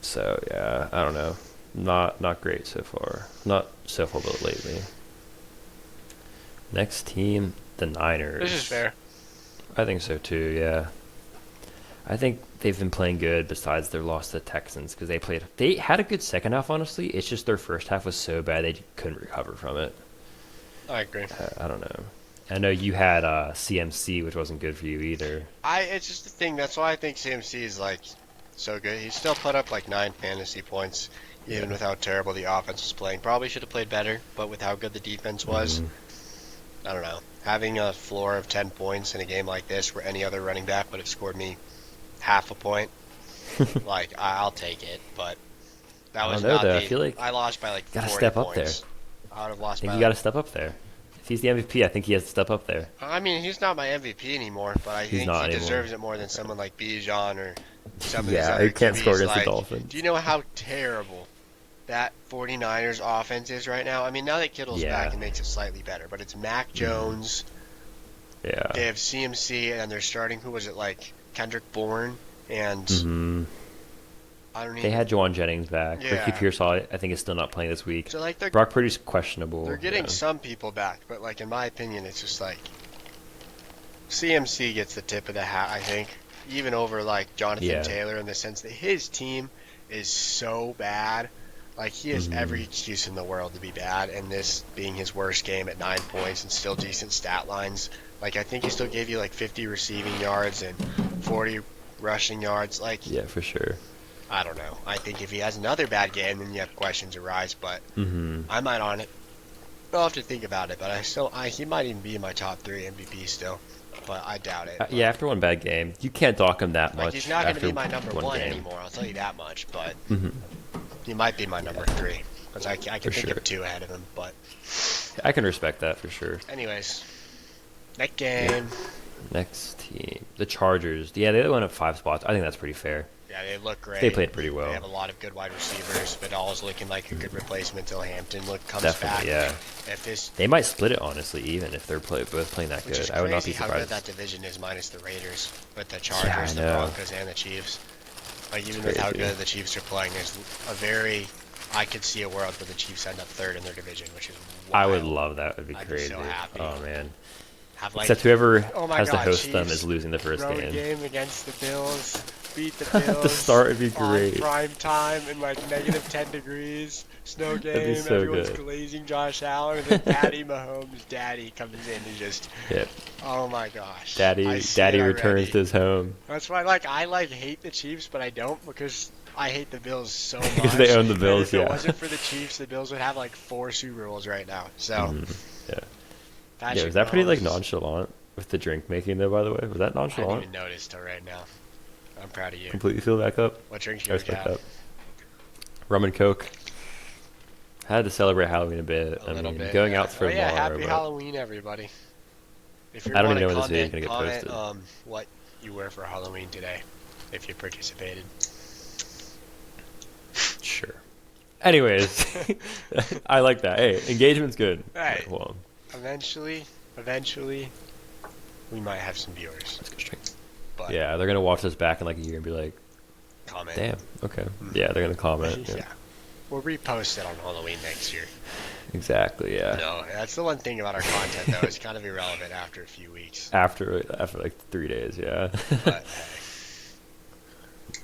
S2: So yeah, I don't know. Not great so far. Not so far, but lately. Next team, the
S1: This is
S2: Niners.
S1: fair.
S2: I think so too. Yeah, I think they've been playing good. Besides their loss to the Texans, because they had a good second half. Honestly, it's just their first half was so bad they couldn't recover from it.
S1: I agree.
S2: I don't know. I know you had CMC, which wasn't good for you either.
S1: It's just the thing. That's why I think CMC is like so good. He still put up like 9 fantasy points, even
S2: Yeah.
S1: with how terrible the offense was playing. Probably should have played better, but with how good the defense was,
S2: hmm
S1: I don't know. Having a floor of 10 points in a game like this, where any other running back would have scored me half a point, like I'll take it. But that
S2: I
S1: was
S2: don't know
S1: not
S2: though. I
S1: the.
S2: feel like
S1: I lost by like
S2: you gotta
S1: 40
S2: step up there.
S1: points. I would have
S2: I
S1: lost
S2: think
S1: by
S2: you
S1: like.
S2: gotta step up there. If he's the MVP, I think he has to step up there.
S1: I mean, he's not my MVP anymore, but I
S2: He's
S1: think
S2: not
S1: he
S2: anymore.
S1: deserves it more than someone like Bijan or some of these
S2: Yeah,
S1: other
S2: he can't score
S1: QBs.
S2: against the
S1: Like, do
S2: Dolphins.
S1: you know how terrible that 49ers offense is right now? I mean, now that Kittle's back,
S2: Yeah.
S1: it makes it slightly better, but it's Mac
S2: hmm
S1: Jones,
S2: Yeah.
S1: they have CMC, and they're starting, who was it, like Kendrick Bourne, and
S2: hmm
S1: I don't
S2: They
S1: even,
S2: had Jawan Jennings back. Ricky
S1: yeah.
S2: Pearsall, I think, is still not playing this week.
S1: So, like,
S2: Brock Purdy's questionable.
S1: they're getting
S2: Yeah.
S1: some people back, but, like, in my opinion, it's just like CMC gets the tip of the hat, I think, even over, like, Jonathan
S2: Yeah.
S1: Taylor in the sense that his team is so bad. Like, he has
S2: hmm
S1: every excuse in the world to be bad, and this being his worst game at 9 points and still decent stat lines. Like, I think he still gave you, like, 50 receiving yards and 40 rushing yards. Like,
S2: Yeah, for sure.
S1: I don't know. I think if he has another bad game, then you have questions arise, but
S2: hmm
S1: I might on it. I'll have to think about it, but he might even be in my top 3 MVP still, but I doubt it.
S2: Yeah, after one bad game, you can't dock him that
S1: Like,
S2: much.
S1: he's not going to
S2: after
S1: be my number
S2: one
S1: 1
S2: game.
S1: anymore, I'll tell you that much, but
S2: hmm
S1: he might be my number 3, because I can
S2: For
S1: think
S2: sure.
S1: of 2 ahead of him, but
S2: I can respect that for sure.
S1: anyways, next
S2: Yeah.
S1: game.
S2: Next team, the Chargers. Yeah, they went up 5 spots. I think that's pretty fair.
S1: Yeah, they look great.
S2: They played pretty
S1: They
S2: well.
S1: have a lot of good wide receivers. Vidal is looking like a good replacement till Hampton comes
S2: Definitely,
S1: back.
S2: yeah.
S1: If this,
S2: They might split it honestly, even if they're both playing that
S1: which is
S2: good. I would not
S1: crazy
S2: be
S1: how good
S2: surprised.
S1: that division is minus the Raiders, with the
S2: Yeah, I
S1: Chargers, the
S2: know.
S1: Broncos, and the Chiefs. Like even
S2: It's
S1: with how
S2: crazy.
S1: good the Chiefs are playing, there's a very I could see a world where the Chiefs end up third in their division, which is
S2: I would
S1: wild.
S2: love that. Would be
S1: I'd be
S2: crazy.
S1: so happy.
S2: Oh man.
S1: Have like,
S2: Except whoever
S1: oh my
S2: has to
S1: God,
S2: host them is
S1: Chiefs
S2: losing the first
S1: road
S2: game.
S1: game against the Bills, beat the
S2: To
S1: Bills
S2: start, it'd be
S1: on
S2: great.
S1: prime time in like negative 10 degrees, snow
S2: That'd be
S1: game.
S2: so
S1: Everyone's
S2: good.
S1: glazing Josh Allen, and then Patty Mahomes' daddy comes in and just,
S2: Yep.
S1: oh my gosh, I
S2: Daddy,
S1: see
S2: Daddy
S1: it
S2: returns
S1: already.
S2: to his home
S1: That's why I hate the Chiefs, but I don't because I hate the Bills so much.
S2: because they own the
S1: And
S2: Bills.
S1: if it
S2: Yeah.
S1: wasn't for the Chiefs, the Bills would have like 4 Super Bowls right now. So
S2: Yeah. Yeah.
S1: Patrick
S2: Was that pretty like
S1: Mahomes,
S2: nonchalant with the drink making though? By the way, was that
S1: I didn't
S2: nonchalant?
S1: even notice till right now. I'm proud of you.
S2: Completely fill back up.
S1: What drinks
S2: I
S1: you
S2: respect
S1: have?
S2: that. Rum and Coke. Had to celebrate Halloween a bit.
S1: A little bit.
S2: Going
S1: Yeah.
S2: out for
S1: Oh yeah,
S2: tomorrow,
S1: happy
S2: but
S1: Halloween, everybody. If you
S2: I don't
S1: want
S2: even
S1: to
S2: know when this video is
S1: comment,
S2: gonna get
S1: comment
S2: posted.
S1: what you were for Halloween today, if you participated.
S2: Sure. Anyways, I like that. Hey, engagement's good.
S1: Hey.
S2: Well,
S1: Eventually, we might have some viewers.
S2: that's a good stream.
S1: But
S2: Yeah, they're gonna watch this back in like a year and be like,
S1: comment.
S2: "Damn, okay." Yeah, they're gonna comment.
S1: Yeah.
S2: Yeah.
S1: We'll repost it on Halloween next year.
S2: Exactly. Yeah.
S1: No, that's the one thing about our content, though. It's kind of irrelevant after a few weeks.
S2: After like 3 days. Yeah.
S1: But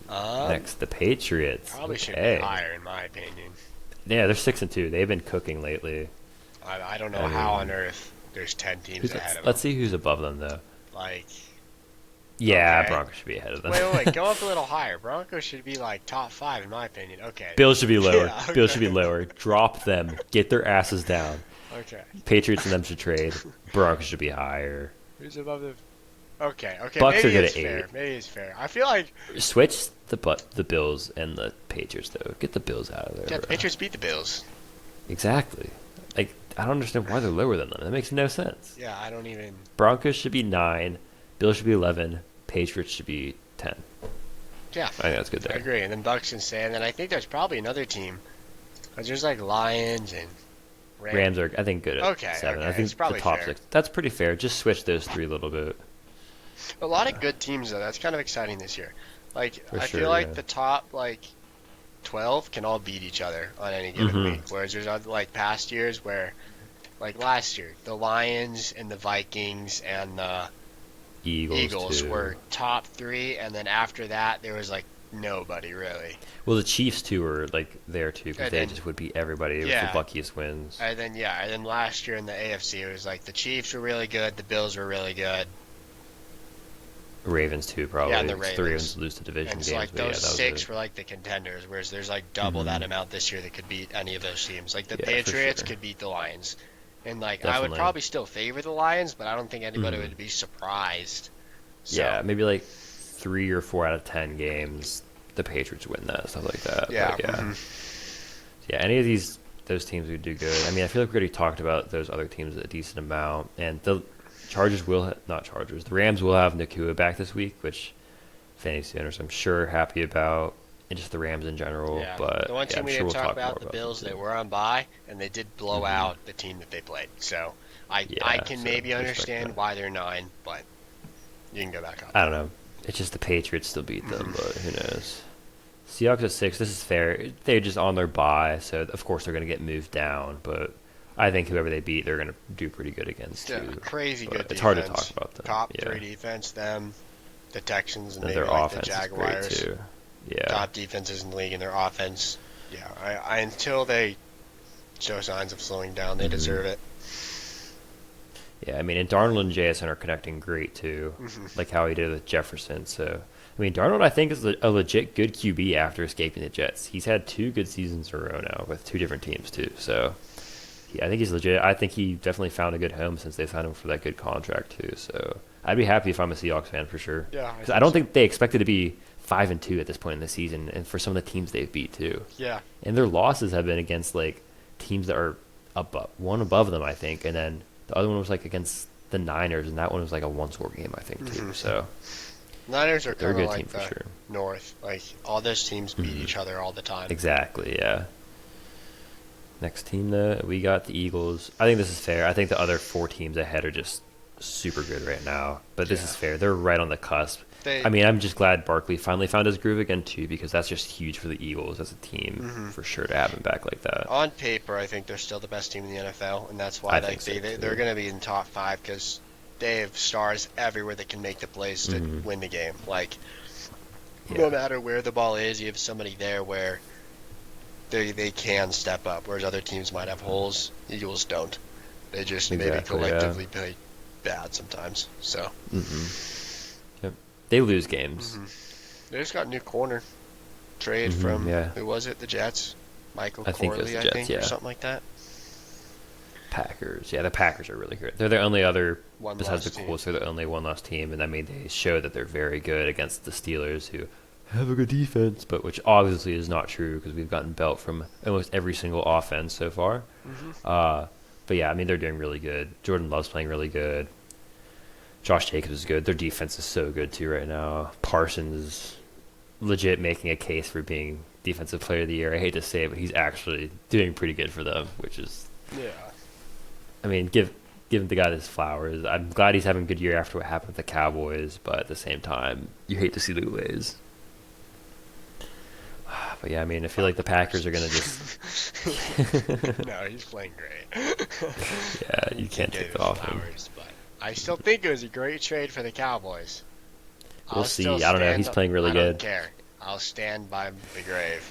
S1: hey.
S2: Next, the Patriots.
S1: Probably should
S2: Okay.
S1: be higher, in my opinion.
S2: Yeah, they're 6-2. They've been cooking lately.
S1: I don't know
S2: I
S1: how
S2: mean,
S1: on earth there's 10 teams
S2: Who's-
S1: ahead of
S2: let's
S1: them.
S2: see who's above them though.
S1: Like,
S2: Yeah,
S1: Okay.
S2: Broncos should be ahead of them.
S1: wait, go up a little higher. Broncos should be like top 5, in my opinion. Okay.
S2: Bills should be lower.
S1: Yeah, okay.
S2: Bills should be lower. Drop them. Get their asses down.
S1: Okay.
S2: Patriots and them should trade. Broncos should be higher.
S1: Who's above the? Okay.
S2: Bucks
S1: maybe
S2: are good
S1: it's
S2: at
S1: fair.
S2: 8.
S1: Maybe it's fair. I feel like
S2: Switch the Bills and the Patriots though. Get the Bills out of there.
S1: yeah, the
S2: bro.
S1: Patriots beat the Bills.
S2: Exactly. Like I don't understand why they're lower than them. That makes no sense.
S1: Yeah, I don't even.
S2: Broncos should be 9. Bills should be 11. Patriots should be 10.
S1: Yeah,
S2: I think that's good
S1: I
S2: there.
S1: agree. And then Bucks and Sam. And then I think there's probably another team. 'Cause there's like Lions and
S2: Rams are, I think, good at
S1: Okay,
S2: 7. I
S1: okay,
S2: think
S1: it's probably
S2: the top
S1: fair.
S2: 6. That's pretty fair. Just switch those 3 a little bit.
S1: A lot of good teams though. That's kind of exciting this year. Like
S2: For
S1: I
S2: sure,
S1: feel like
S2: yeah.
S1: the top like 12 can all beat each other on any given
S2: Mhm.
S1: week. Whereas there's other, like past years where, like last year, the Lions and the Vikings and the Eagles
S2: too.
S1: were top 3, and then after that there was like nobody really.
S2: Well, the Chiefs too were like there too because
S1: And
S2: they
S1: then-
S2: just would beat everybody with
S1: Yeah.
S2: the luckiest wins.
S1: And then last year in the AFC it was like the Chiefs were really good, the Bills were really good,
S2: Ravens too, probably.
S1: Yeah, and the
S2: 'cause the
S1: Ravens.
S2: Ravens lose to division
S1: and
S2: games.
S1: so like
S2: but yeah,
S1: those
S2: that was
S1: 6
S2: it.
S1: were like the contenders. Whereas there's like double that
S2: Mhm.
S1: amount this year that could beat any of those teams. Like the
S2: Yeah, for
S1: Patriots
S2: sure.
S1: could beat the Lions, and like I would
S2: Definitely.
S1: probably still favor the Lions, but I don't think anybody
S2: Mhm.
S1: would be surprised. So,
S2: Yeah, maybe like 3 or 4 out of 10 games, the Patriots win that, stuff like that.
S1: yeah,
S2: But yeah.
S1: mhm.
S2: Yeah, any of those teams would do good. I mean, I feel like we already talked about those other teams a decent amount, and the Chargers will not Chargers. The Rams will have Nakua back this week, which fantasy owners I'm sure happy about, and just the Rams in general.
S1: Yeah.
S2: But
S1: The one
S2: yeah,
S1: team
S2: I'm
S1: we
S2: sure
S1: didn't
S2: we'll
S1: talk
S2: more
S1: about, the Bills,
S2: them,
S1: they
S2: too.
S1: were on bye, and they did blow
S2: Mhm.
S1: out the team that they played. So I
S2: Yeah,
S1: can
S2: so
S1: maybe
S2: I respect
S1: understand
S2: that.
S1: why they're 9, but you can go back up.
S2: I don't know. It's just the Patriots still beat them,
S1: Mhm.
S2: but who knows? Seahawks at 6. This is fair. They're just on their bye, so of course they're going to get moved down. But I think whoever they beat, they're going to do pretty good against
S1: Yeah,
S2: too.
S1: crazy
S2: But
S1: good
S2: it's
S1: defense.
S2: hard to talk about them.
S1: Top
S2: Yeah.
S1: 3 defense, them, the Texans, and
S2: And
S1: maybe
S2: their
S1: like the
S2: offense is
S1: Jaguars.
S2: great too. Yeah.
S1: Top defenses in the league, and their offense. Yeah, I until they show signs of slowing down, they
S2: Mhm.
S1: deserve it.
S2: Yeah, I mean, and Darnold and JSN are connecting great too,
S1: Mhm.
S2: like how he did with Jefferson. So, I mean, Darnold, I think, is a legit good QB after escaping the Jets. He's had 2 good seasons in a row now with 2 different teams too. So, yeah, I think he's legit. I think he definitely found a good home since they signed him for that good contract too. So, I'd be happy if I'm a Seahawks fan for sure.
S1: Yeah,
S2: Because I don't think they expected to be 5-2 at this point in the season, and for some of the teams they've beat too.
S1: Yeah,
S2: And their losses have been against like teams that are above them, I think, and then the other one was like against the Niners, and that one was like a 1-score game, I think, too.
S1: Mhm.
S2: So
S1: Niners are
S2: they're a
S1: kind
S2: good
S1: of
S2: team
S1: like
S2: for
S1: the
S2: sure.
S1: North. Like all those teams beat
S2: Mhm.
S1: each other all the time.
S2: Exactly, yeah. Next team, though, we got the Eagles. I think this is fair. I think the other 4 teams ahead are just super good right now, but this
S1: Yeah.
S2: is fair. They're right on the cusp.
S1: They
S2: I mean, I'm just glad Barkley finally found his groove again too, because that's just huge for the Eagles as a team
S1: mhm.
S2: for sure to have him back like that.
S1: On paper, I think they're still the best team in the NFL, and that's why
S2: I think
S1: like
S2: so
S1: they're
S2: too.
S1: going to be in top five because they have stars everywhere that can make the plays to
S2: Hmm.
S1: win the game. Like no
S2: Yeah,
S1: matter where the ball is, you have somebody there where they can step up, whereas other teams might have holes. Eagles don't. They just maybe
S2: exactly. Yeah.
S1: collectively play bad sometimes. So
S2: Hmm. Yep. They lose games.
S1: mhm. They just got a new corner trade from
S2: Yeah,
S1: who was it? The Jets, Michael
S2: I think it was
S1: Corley,
S2: the
S1: I
S2: Jets.
S1: think, or
S2: Yeah,
S1: something like that.
S2: Packers. Yeah, the Packers are really good. They're the only other
S1: One
S2: besides the
S1: lost team.
S2: Colts. They're the only one lost team, and I mean they show that they're very good against the Steelers, who have a good defense, but which obviously is not true because we've gotten belt from almost every single offense so far.
S1: Hmm.
S2: Uh, but yeah, I mean they're doing really good. Jordan Love's playing really good. Josh Jacobs is good. Their defense is so good too right now. Parsons is legit making a case for being defensive player of the year. I hate to say it, but he's actually doing pretty good for them, which is,
S1: Yeah.
S2: I mean, give the guy his flowers. I'm glad he's having a good year after what happened with the Cowboys, but at the same time, you hate to see the ways. But yeah, I mean, I feel like the Packers are gonna just,
S1: No, he's playing great.
S2: yeah,
S1: You
S2: you
S1: can
S2: can't
S1: give
S2: take
S1: him
S2: that
S1: his
S2: off him.
S1: flowers, but I still think it was a great trade for the Cowboys.
S2: We'll
S1: I'll still
S2: see. I don't know.
S1: stand.
S2: He's playing really
S1: I don't
S2: good.
S1: care. I'll stand by the grave.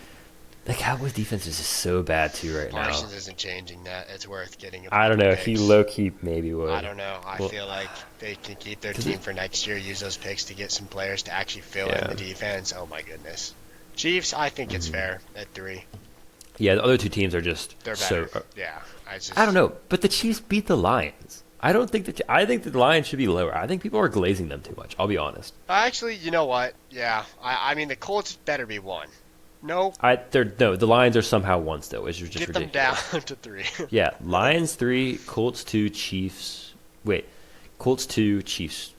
S2: The Cowboys defense is just so bad too right now.
S1: Parsons isn't changing that. It's worth getting a
S2: I don't
S1: couple
S2: know. He
S1: picks.
S2: low key maybe
S1: I
S2: would.
S1: don't know. I
S2: Well,
S1: feel like they can keep their
S2: because
S1: team for next year, use those picks to get some players to actually fill in
S2: yeah.
S1: the defense. Oh my goodness. Chiefs, I think it's
S2: Hmm.
S1: fair at 3.
S2: Yeah, the other two teams are just
S1: They're
S2: so.
S1: better. Yeah.
S2: I don't know, but the Chiefs beat the Lions. I don't think that. I think that the Lions should be lower. I think people are glazing them too much. I'll be honest.
S1: Actually, you know what? Yeah. I mean, the Colts better be 1. No,
S2: They're no. The Lions are somehow one still, which is just
S1: get them down
S2: ridiculous.
S1: to 3.
S2: Yeah, Lions 3, Colts 2, Chiefs. Wait, Colts 2, Chiefs.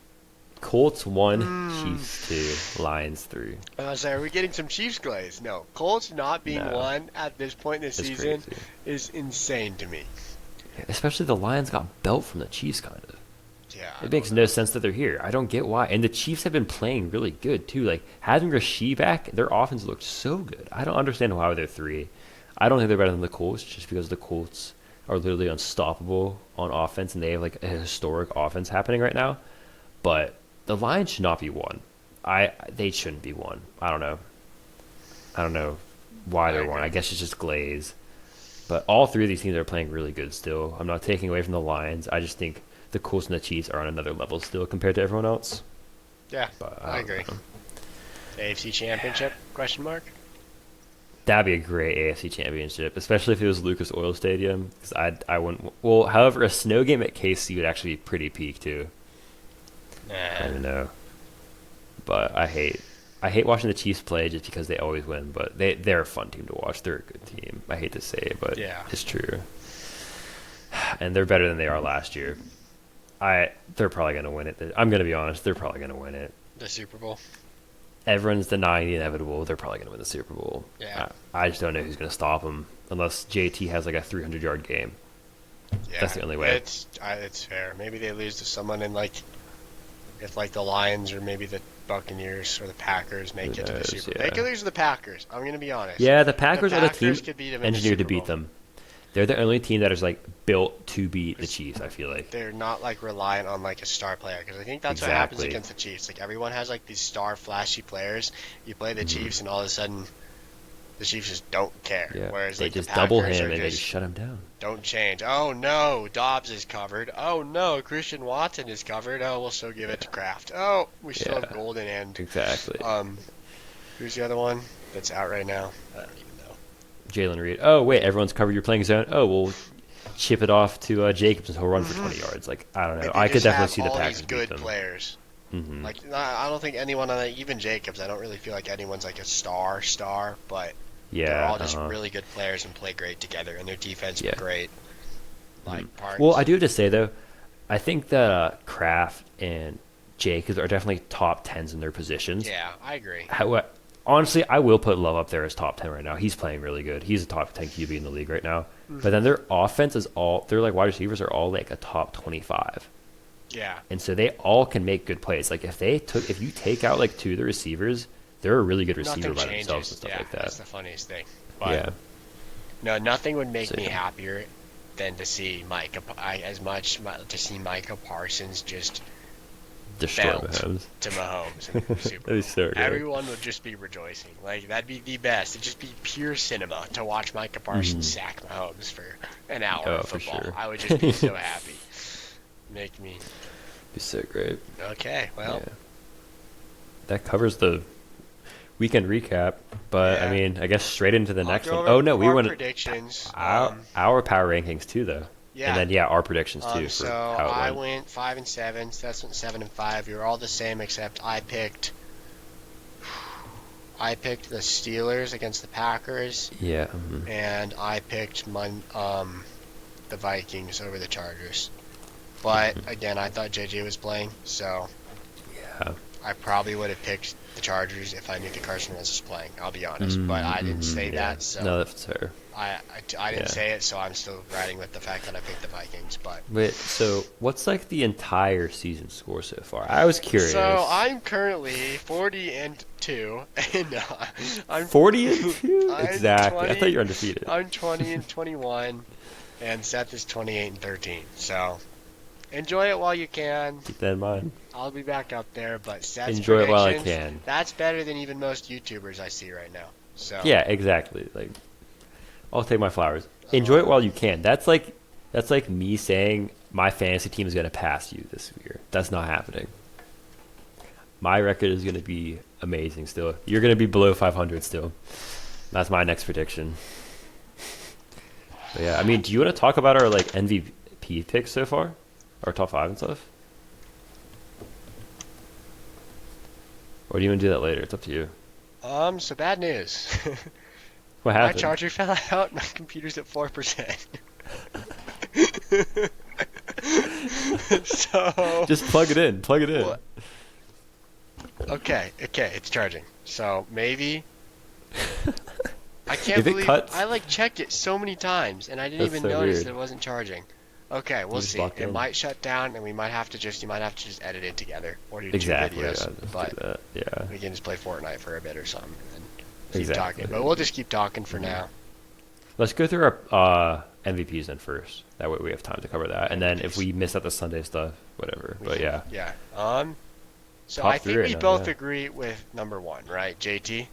S2: Colts 1, Chiefs 2, Lions 3.
S1: I was like, are we getting some Chiefs glaze? No. Colts not being
S2: No,
S1: 1 at this point in the
S2: it's
S1: season
S2: crazy.
S1: is insane to me.
S2: Especially the Lions got belt from the Chiefs, kind of.
S1: Yeah, I
S2: It
S1: don't
S2: makes no
S1: know.
S2: sense that they're here. I don't get why. And the Chiefs have been playing really good too. Like having Rasheed back, their offense looked so good. I don't understand why they're 3. I don't think they're better than the Colts, just because the Colts are literally unstoppable on offense, and they have like a historic offense happening right now. But the Lions should not be 1. They shouldn't be 1. I don't know. I don't know why
S1: I
S2: they're 1. I
S1: agree.
S2: guess it's just glaze. But all 3 of these teams are playing really good still. I'm not taking away from the Lions. I just think the Colts and the Chiefs are on another level still compared to everyone else.
S1: Yeah,
S2: But
S1: I
S2: I don't
S1: agree.
S2: know.
S1: AFC Championship? Question mark.
S2: That'd be a great AFC Championship, especially if it was Lucas Oil Stadium. Because I wouldn't. Well, however, a snow game at KC would actually be pretty peak too. I
S1: Nah.
S2: don't know, but I hate watching the Chiefs play just because they always win. But they're a fun team to watch. They're a good team. I hate to say it, but
S1: Yeah.
S2: it's true. And they're better than they are last year. They're probably gonna win it. I'm gonna be honest. They're probably gonna win it.
S1: The Super Bowl.
S2: Everyone's denying the inevitable. They're probably gonna win the Super Bowl.
S1: Yeah.
S2: I just don't know who's gonna stop them unless JT has like a 300-yard game.
S1: Yeah.
S2: That's the only way.
S1: It's fair. Maybe they lose to someone in like if like the Lions or maybe the Buccaneers or the Packers make
S2: Who
S1: it to the
S2: knows,
S1: Super Bowl.
S2: yeah.
S1: They could lose to the Packers. I'm gonna be honest.
S2: Yeah, the Packers are the team
S1: Packers could beat them in the
S2: engineered to
S1: Super
S2: beat
S1: Bowl.
S2: them. They're the only team that is like built to beat the Chiefs. I feel like.
S1: They're not like reliant on like a star player because I think that's what happens
S2: Exactly.
S1: against the Chiefs. Like everyone has like these star flashy players. You play the
S2: Mhm.
S1: Chiefs and all of a sudden the Chiefs just don't care.
S2: Yeah,
S1: Whereas
S2: they
S1: like
S2: just
S1: the
S2: double
S1: Packers
S2: him
S1: are
S2: and they
S1: just
S2: just shut him down.
S1: don't change. Oh no, Dobbs is covered. Oh no, Christian Watson is covered. Oh, we'll still give it to Kraft. Oh, we still have
S2: Yeah.
S1: Golden and
S2: Exactly.
S1: who's the other one that's out right now? I don't even know.
S2: Jalen Reed. Oh wait, everyone's covered. You're playing zone. Oh, we'll chip it off to Jacobs and he'll run for 20 yards. Like I don't know.
S1: Like, they
S2: I could
S1: just
S2: definitely
S1: have
S2: see the
S1: all
S2: Packers
S1: these
S2: beat
S1: good
S2: them.
S1: players.
S2: Hmm.
S1: Like I don't think anyone on that, even Jacobs. I don't really feel like anyone's like a star, but they're
S2: Yeah.
S1: all just really good players and play great together, and their defense
S2: Yeah.
S1: great.
S2: Mhm.
S1: Like parts.
S2: Well, I do have to say though, I think that Kraft and Jacobs are definitely top tens in their positions.
S1: Yeah, I agree.
S2: Honestly, I will put Love up there as top 10 right now. He's playing really good. He's a top 10 QB in the league right now. But then their offense is all, their like wide receivers are all like a top 25.
S1: Yeah.
S2: And so they all can make good plays. Like if you take out like two of the receivers, they're a really good receiver
S1: Nothing
S2: by themselves and
S1: changes.
S2: stuff
S1: Yeah,
S2: like that.
S1: that's the funniest thing. But
S2: Yeah.
S1: no, nothing would make
S2: So
S1: me
S2: yeah,
S1: happier than to see to see Micah Parsons just
S2: destroy
S1: belt
S2: Mahomes.
S1: to Mahomes in the Super
S2: That'd be
S1: Bowl.
S2: so great.
S1: Everyone would just be rejoicing. Like that'd be the best. It'd just be pure cinema to watch Micah Parsons
S2: Hmm.
S1: sack Mahomes for an hour
S2: Oh,
S1: of
S2: for
S1: football.
S2: sure.
S1: I would just be so happy. Make me
S2: Be so great.
S1: okay. Well,
S2: Yeah. That covers the weekend recap. But I
S1: yeah.
S2: mean, I guess straight into the
S1: I'll
S2: next
S1: go
S2: one.
S1: over
S2: Oh no, we
S1: our
S2: went
S1: predictions.
S2: our power rankings too, though. And
S1: Yeah.
S2: then yeah, our predictions too
S1: So
S2: for how it
S1: I
S2: went.
S1: went 5-7. So that's 7-5. We were all the same except I picked the Steelers against the Packers,
S2: Yeah.
S1: and I picked the Vikings over the Chargers. But again, I thought JJ was playing, so
S2: Yeah.
S1: I probably would have picked the Chargers if I knew that Carson Wentz was playing. I'll be honest, but I didn't say
S2: Yeah.
S1: that, so
S2: No, that's fair.
S1: I didn't
S2: Yeah.
S1: say it, so I'm still riding with the fact that I picked the Vikings. But
S2: Wait, so what's like the entire season score so far? I was curious.
S1: so I'm currently 40-2, and I'm
S2: 40 and 2?
S1: I'm
S2: Exactly. I
S1: 20
S2: thought you were undefeated.
S1: I'm 20-21, and Seth is 28-13. So enjoy it while you can.
S2: Keep that in mind.
S1: I'll be back up there, but Seth's
S2: Enjoy it while I
S1: predictions,
S2: can.
S1: that's better than even most YouTubers I see right now. So
S2: Yeah, exactly. Like, I'll take my flowers. Enjoy it while you can. That's like me saying my fantasy team is going to pass you this year. That's not happening. My record is going to be amazing still. You're going to be below 500 still. That's my next prediction. But yeah, I mean, do you want to talk about our like MVP picks so far? Our top 5 and stuff? Or do you want to do that later? It's up to you.
S1: so bad news.
S2: What
S1: My
S2: happened?
S1: charger fell out. My computer's at 4%. So
S2: Just plug it in. Plug it in.
S1: What? Okay, it's charging. So maybe I can't
S2: If it
S1: believe
S2: cuts-
S1: I like checked it so many times and I didn't
S2: That's
S1: even
S2: so
S1: notice
S2: weird.
S1: that it wasn't charging. Okay, we'll
S2: just
S1: see.
S2: locked
S1: It
S2: in.
S1: might shut down and you might have to just edit it together or do
S2: Exactly.
S1: two
S2: Yeah,
S1: videos.
S2: just
S1: But
S2: do that. Yeah.
S1: we can just play Fortnite for a bit or something and keep
S2: Exactly.
S1: talking. But we'll just keep talking for now.
S2: Let's go through our MVPs then first. That way we have time to cover that. And then if
S1: MVPs.
S2: we miss out the Sunday stuff, whatever. But yeah.
S1: Yeah. So
S2: Top
S1: I
S2: three
S1: think
S2: right
S1: we
S2: now,
S1: both
S2: yeah.
S1: agree with number one, right? JT?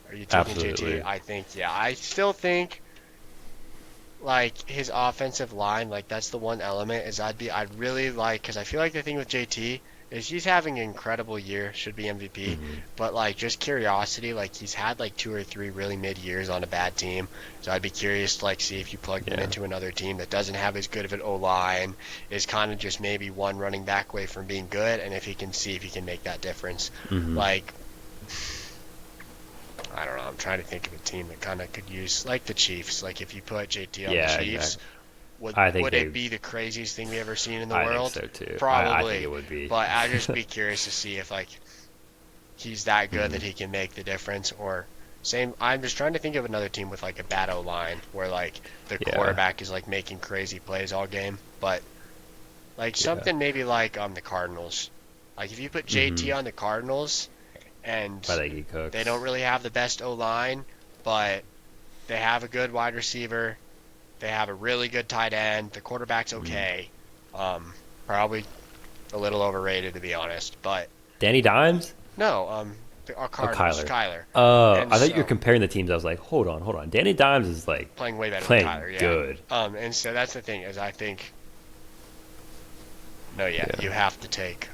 S1: Are you taking
S2: Absolutely.
S1: JT? I think, yeah. I still think, like, his offensive line, like, that's the one element is I'd really like, because I feel like the thing with JT is he's having an incredible year, should be MVP, but, like, just curiosity, like, he's had, like, 2 or 3 really mid years on a bad team, so I'd be curious to, like, see if you plug him
S2: Yeah.
S1: into another team that doesn't have as good of an O-line, is kind of just maybe one running back away from being good, and if he can see if he can make that difference. Like, I don't know, I'm trying to think of a team that kind of could use, like the Chiefs, like if you put JT on
S2: Yeah,
S1: the Chiefs,
S2: exactly.
S1: would,
S2: I think
S1: would
S2: they-
S1: it be the craziest thing we ever seen in the
S2: I
S1: world?
S2: think so too.
S1: Probably.
S2: I think it would be.
S1: But I'd just be curious to see if, like, he's that good that he can make the difference, or same. I'm just trying to think of another team with, like, a bad O-line where, like, the
S2: Yeah.
S1: quarterback is, like, making crazy plays all game, but, like, something maybe like the Cardinals. Like, if you put JT on the Cardinals and
S2: I think he cooks.
S1: they don't really have the best O-line, but they have a good wide receiver. They have a really good tight end. The quarterback's okay. Probably a little overrated, to be honest. But
S2: Danny Dimes?
S1: no, our Cardinals,
S2: Kyler.
S1: Kyler,
S2: Oh,
S1: And
S2: I thought you were
S1: so-
S2: comparing the teams. I was like, hold on. Danny Dimes is like
S1: playing way better
S2: playing
S1: than Kyler. Yeah.
S2: good.
S1: And so that's the thing is I think. No, yeah,
S2: Yeah.
S1: you have to take.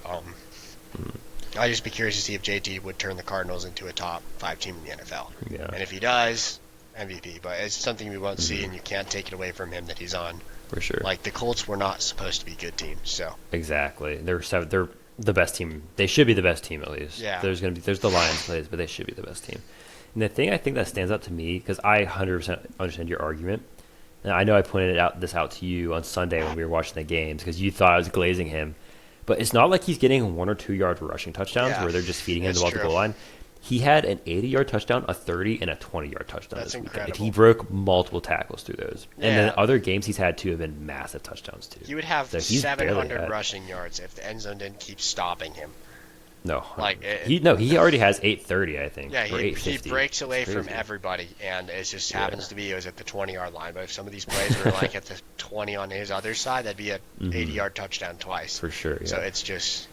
S1: I'd just be curious to see if JT would turn the Cardinals into a top 5 team in the NFL.
S2: Yeah,
S1: And if he does, MVP. But it's something we won't see, and you can't take it away from him that he's on.
S2: for sure.
S1: Like, the Colts were not supposed to be good teams, so.
S2: Exactly. They're the best team. They should be the best team at least.
S1: Yeah.
S2: There's the Lions plays, but they should be the best team. And the thing I think that stands out to me, because I 100% understand your argument, and I know I pointed this out to you on Sunday when we were watching the games because you thought I was glazing him, but it's not like he's getting 1 or 2 yard rushing touchdowns
S1: Yeah,
S2: where they're just feeding him the
S1: it's
S2: ball to the
S1: true.
S2: goal line. He had an 80-yard touchdown, a 30, and a 20-yard touchdown
S1: That's
S2: this weekend.
S1: incredible.
S2: He broke multiple tackles through those. And then
S1: Yeah.
S2: other games he's had too have been massive touchdowns too.
S1: He would have
S2: So he's barely
S1: 700
S2: had.
S1: rushing yards if the end zone didn't keep stopping him.
S2: No,
S1: Like
S2: he already has 830, I think,
S1: yeah,
S2: or
S1: he
S2: 850.
S1: breaks away
S2: It's
S1: from
S2: crazy.
S1: everybody, and it just
S2: Yeah.
S1: happens to be it was at the 20-yard line. But if some of these plays were like at the 20 on his other side, that'd be a 80-yard touchdown twice.
S2: For sure. Yeah.
S1: So it's just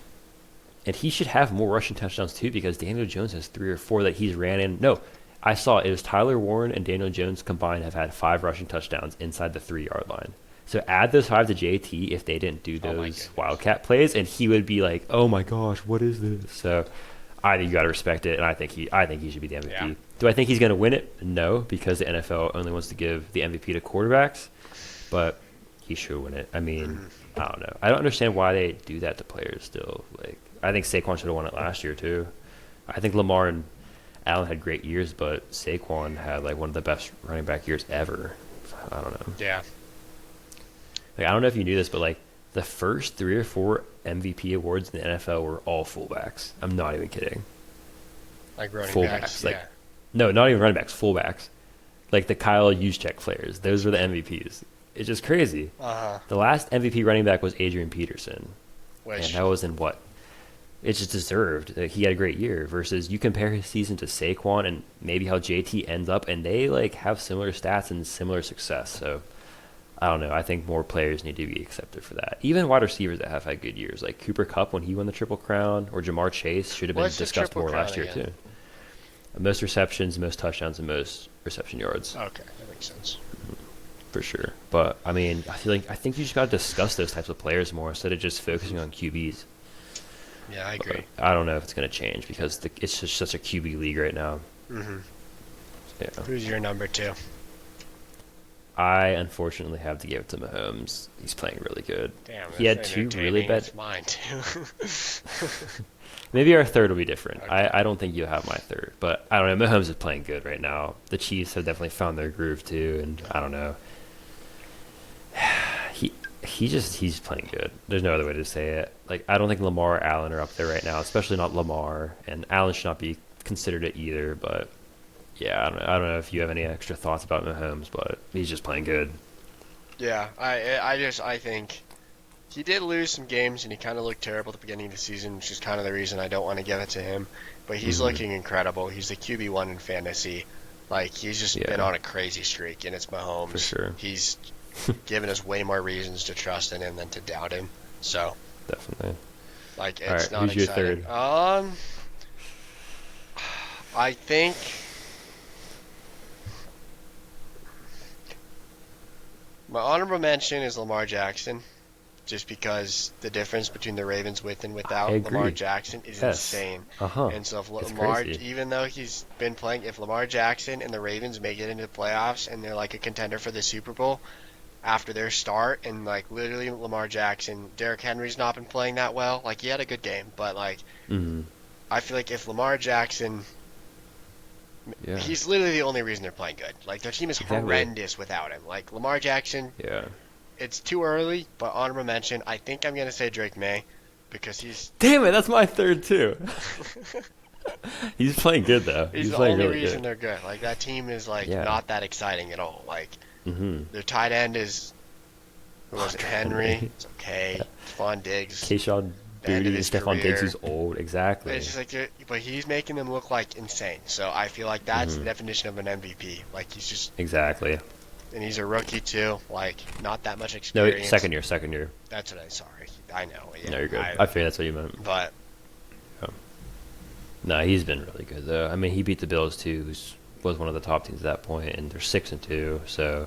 S2: And he should have more rushing touchdowns too because Daniel Jones has 3 or 4 that he's ran in. No, I saw it was Tyler Warren and Daniel Jones combined have had 5 rushing touchdowns inside the 3-yard line. So add those 5 to JT if they didn't do
S1: Oh my
S2: those
S1: goodness.
S2: Wildcat plays, and he would be like, "Oh my gosh, what is this?" So I think you got to respect it, and I think he should be the MVP.
S1: Yeah.
S2: Do I think he's going to win it? No, because the NFL only wants to give the MVP to quarterbacks, but he should win it. I mean, I don't know. I don't understand why they do that to players still. Like, I think Saquon should have won it last year too. I think Lamar and Allen had great years, but Saquon had like one of the best running back years ever. I don't know.
S1: yeah.
S2: Like, I don't know if you knew this, but like the first 3 or 4 MVP awards in the NFL were all fullbacks. I'm not even kidding.
S1: Like running
S2: Fullbacks,
S1: backs.
S2: like-
S1: Yeah.
S2: No, not even running backs, fullbacks. Like the Kyle Juszczyk players. Those were the MVPs. It's just crazy.
S1: Uh-huh.
S2: The last MVP running back was Adrian Peterson.
S1: Which
S2: And that was in what? It's just deserved. Like, he had a great year. Versus you compare his season to Saquon and maybe how JT ends up, and they like have similar stats and similar success. So I don't know. I think more players need to be accepted for that. Even wide receivers that have had good years, like Cooper Kupp when he won the Triple Crown, or Jamar Chase should have been
S1: What's the
S2: discussed
S1: Triple
S2: more last
S1: Crown
S2: year
S1: again?
S2: too. Most receptions, most touchdowns, and most reception yards
S1: okay, that makes sense.
S2: for sure. But I mean, I think you just got to discuss those types of players more instead of just focusing on QBs.
S1: Yeah, I agree.
S2: But I don't know if it's going to change because it's just such a QB league right now.
S1: hmm
S2: Yeah.
S1: Who's your number 2?
S2: I unfortunately have to give it to Mahomes. He's playing really good.
S1: Damn,
S2: He had
S1: that's
S2: 2 really
S1: entertaining.
S2: bad.
S1: It's mine too.
S2: Maybe our third will be different.
S1: Okay.
S2: I don't think you'll have my third, but I don't know. Mahomes is playing good right now. The Chiefs have definitely found their groove too, and I don't know. He's playing good. There's no other way to say it. Like, I don't think Lamar or Allen are up there right now, especially not Lamar, and Allen should not be considered it either. But yeah, I don't know if you have any extra thoughts about Mahomes, but he's just playing good.
S1: Yeah, I think he did lose some games and he kind of looked terrible at the beginning of the season, which is kind of the reason I don't want to give it to him. But he's looking incredible. He's the QB1 in fantasy. Like, he's just
S2: Yeah.
S1: been on a crazy streak, and it's Mahomes.
S2: For sure.
S1: He's given us way more reasons to trust in him than to doubt him. So,
S2: Definitely.
S1: like, it's
S2: All right,
S1: not
S2: who's your
S1: exciting.
S2: third?
S1: I think my honorable mention is Lamar Jackson, just because the difference between the Ravens with and without
S2: I agree.
S1: Lamar Jackson is
S2: Yes.
S1: insane.
S2: Uh-huh.
S1: And so if
S2: It's
S1: Lamar,
S2: crazy.
S1: even though he's been playing, if Lamar Jackson and the Ravens make it into the playoffs and they're like a contender for the Super Bowl after their start, and like literally Lamar Jackson, Derrick Henry's not been playing that well. Like, he had a good game, but like
S2: Mhm.
S1: I feel like if Lamar Jackson,
S2: Yeah.
S1: he's literally the only reason they're playing good. Like, their team is
S2: Exactly.
S1: horrendous without him. Like, Lamar Jackson,
S2: Yeah.
S1: it's too early, but honorable mention, I think I'm gonna say Drake May, because
S2: Damn it, that's my third too. He's playing good though.
S1: he's the
S2: playing
S1: only
S2: really
S1: reason
S2: good.
S1: they're good. Like, that team is like
S2: Yeah.
S1: not that exciting at all. Like,
S2: Mm-hmm.
S1: their tight end is, who was it, Henry?
S2: Henry.
S1: It's okay. Stephon Diggs.
S2: Keyshawn
S1: The end of
S2: Booty,
S1: his
S2: Stephon Diggs,
S1: career.
S2: who's old. Exactly.
S1: It's just like, but he's making them look like insane. So I feel like that's
S2: Mm-hmm.
S1: the definition of an MVP. Like, he's just,
S2: Exactly.
S1: and he's a rookie too. Like, not that much
S2: No,
S1: experience.
S2: second year.
S1: That's what I. Sorry, I know. Yeah,
S2: No, you're good. I figured that's what you meant.
S1: But
S2: No, he's been really good though. I mean, he beat the Bills too, who was one of the top teams at that point, and they're 6-2. So,